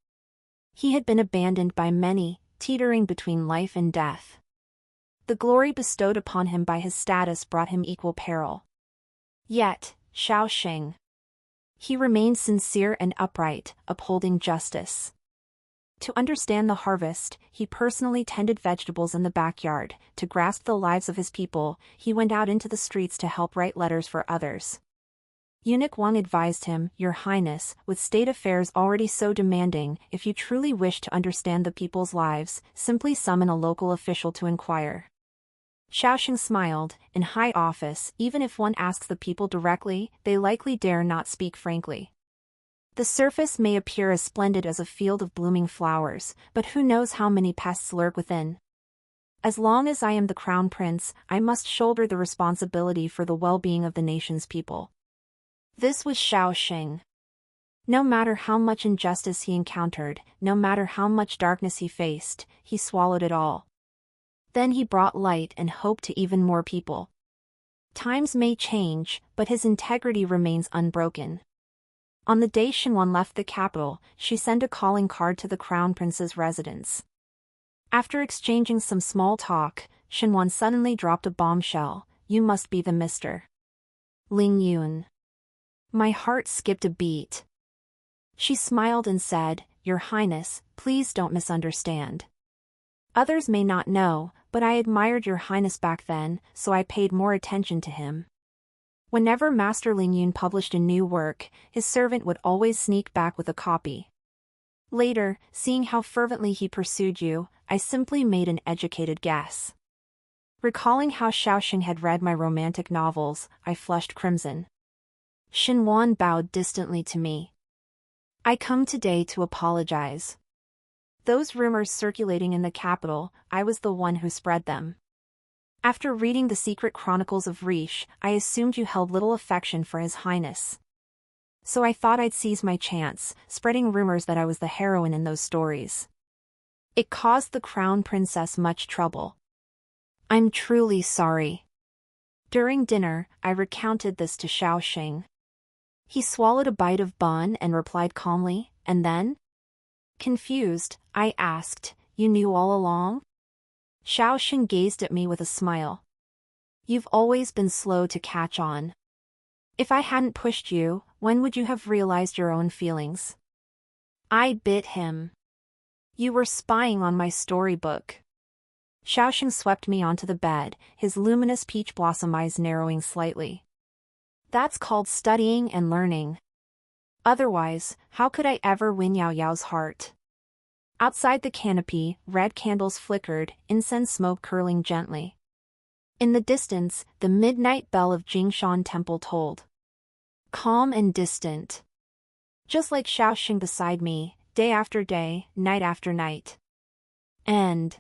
He had been abandoned by many, teetering between life and death. The glory bestowed upon him by his status brought him equal peril. Yet, Shaoxing. He remained sincere and upright, upholding justice. To understand the harvest, he personally tended vegetables in the backyard. To grasp the lives of his people, he went out into the streets to help write letters for others. Eunuch Wang advised him, "Your Highness, with state affairs already so demanding, if you truly wish to understand the people's lives, simply summon a local official to inquire." Shaoxing smiled. "In high office, even if one asks the people directly, they likely dare not speak frankly. The surface may appear as splendid as a field of blooming flowers, but who knows how many pests lurk within. As long as I am the crown prince, I must shoulder the responsibility for the well-being of the nation's people." This was Shaoxing. No matter how much injustice he encountered, no matter how much darkness he faced, he swallowed it all. Then he brought light and hope to even more people. Times may change, but his integrity remains unbroken. On the day Xinwan left the capital, she sent a calling card to the crown prince's residence. After exchanging some small talk, Xinwan suddenly dropped a bombshell. "You must be the Mr. Ling Yun." My heart skipped a beat. She smiled and said, "Your Highness, please don't misunderstand. Others may not know, but I admired your Highness back then, so I paid more attention to him. Whenever Master Ling Yun published a new work, his servant would always sneak back with a copy. Later, seeing how fervently he pursued you, I simply made an educated guess." Recalling how Shaoxing had read my romantic novels, I flushed crimson. Xinwan bowed distantly to me. "I come today to apologize. Those rumors circulating in the capital, I was the one who spread them. After reading the secret chronicles of Riche, I assumed you held little affection for His Highness. So I thought I'd seize my chance, spreading rumors that I was the heroine in those stories. It caused the crown princess much trouble. I'm truly sorry." During dinner, I recounted this to Shaoxing. He swallowed a bite of bun and replied calmly, "And then?" Confused, I asked, "You knew all along?" Shaoxing gazed at me with a smile. "You've always been slow to catch on. If I hadn't pushed you, when would you have realized your own feelings?" I bit him. "You were spying on my storybook." Xiaoxing swept me onto the bed, his luminous peach blossom eyes narrowing slightly. That's called studying and learning. Otherwise, how could I ever win Yao Yao's heart? Outside the canopy, red candles flickered, incense smoke curling gently. In the distance, the midnight bell of Jingshan Temple tolled. Calm and distant. Just like Xiaoxing beside me, day after day, night after night. End.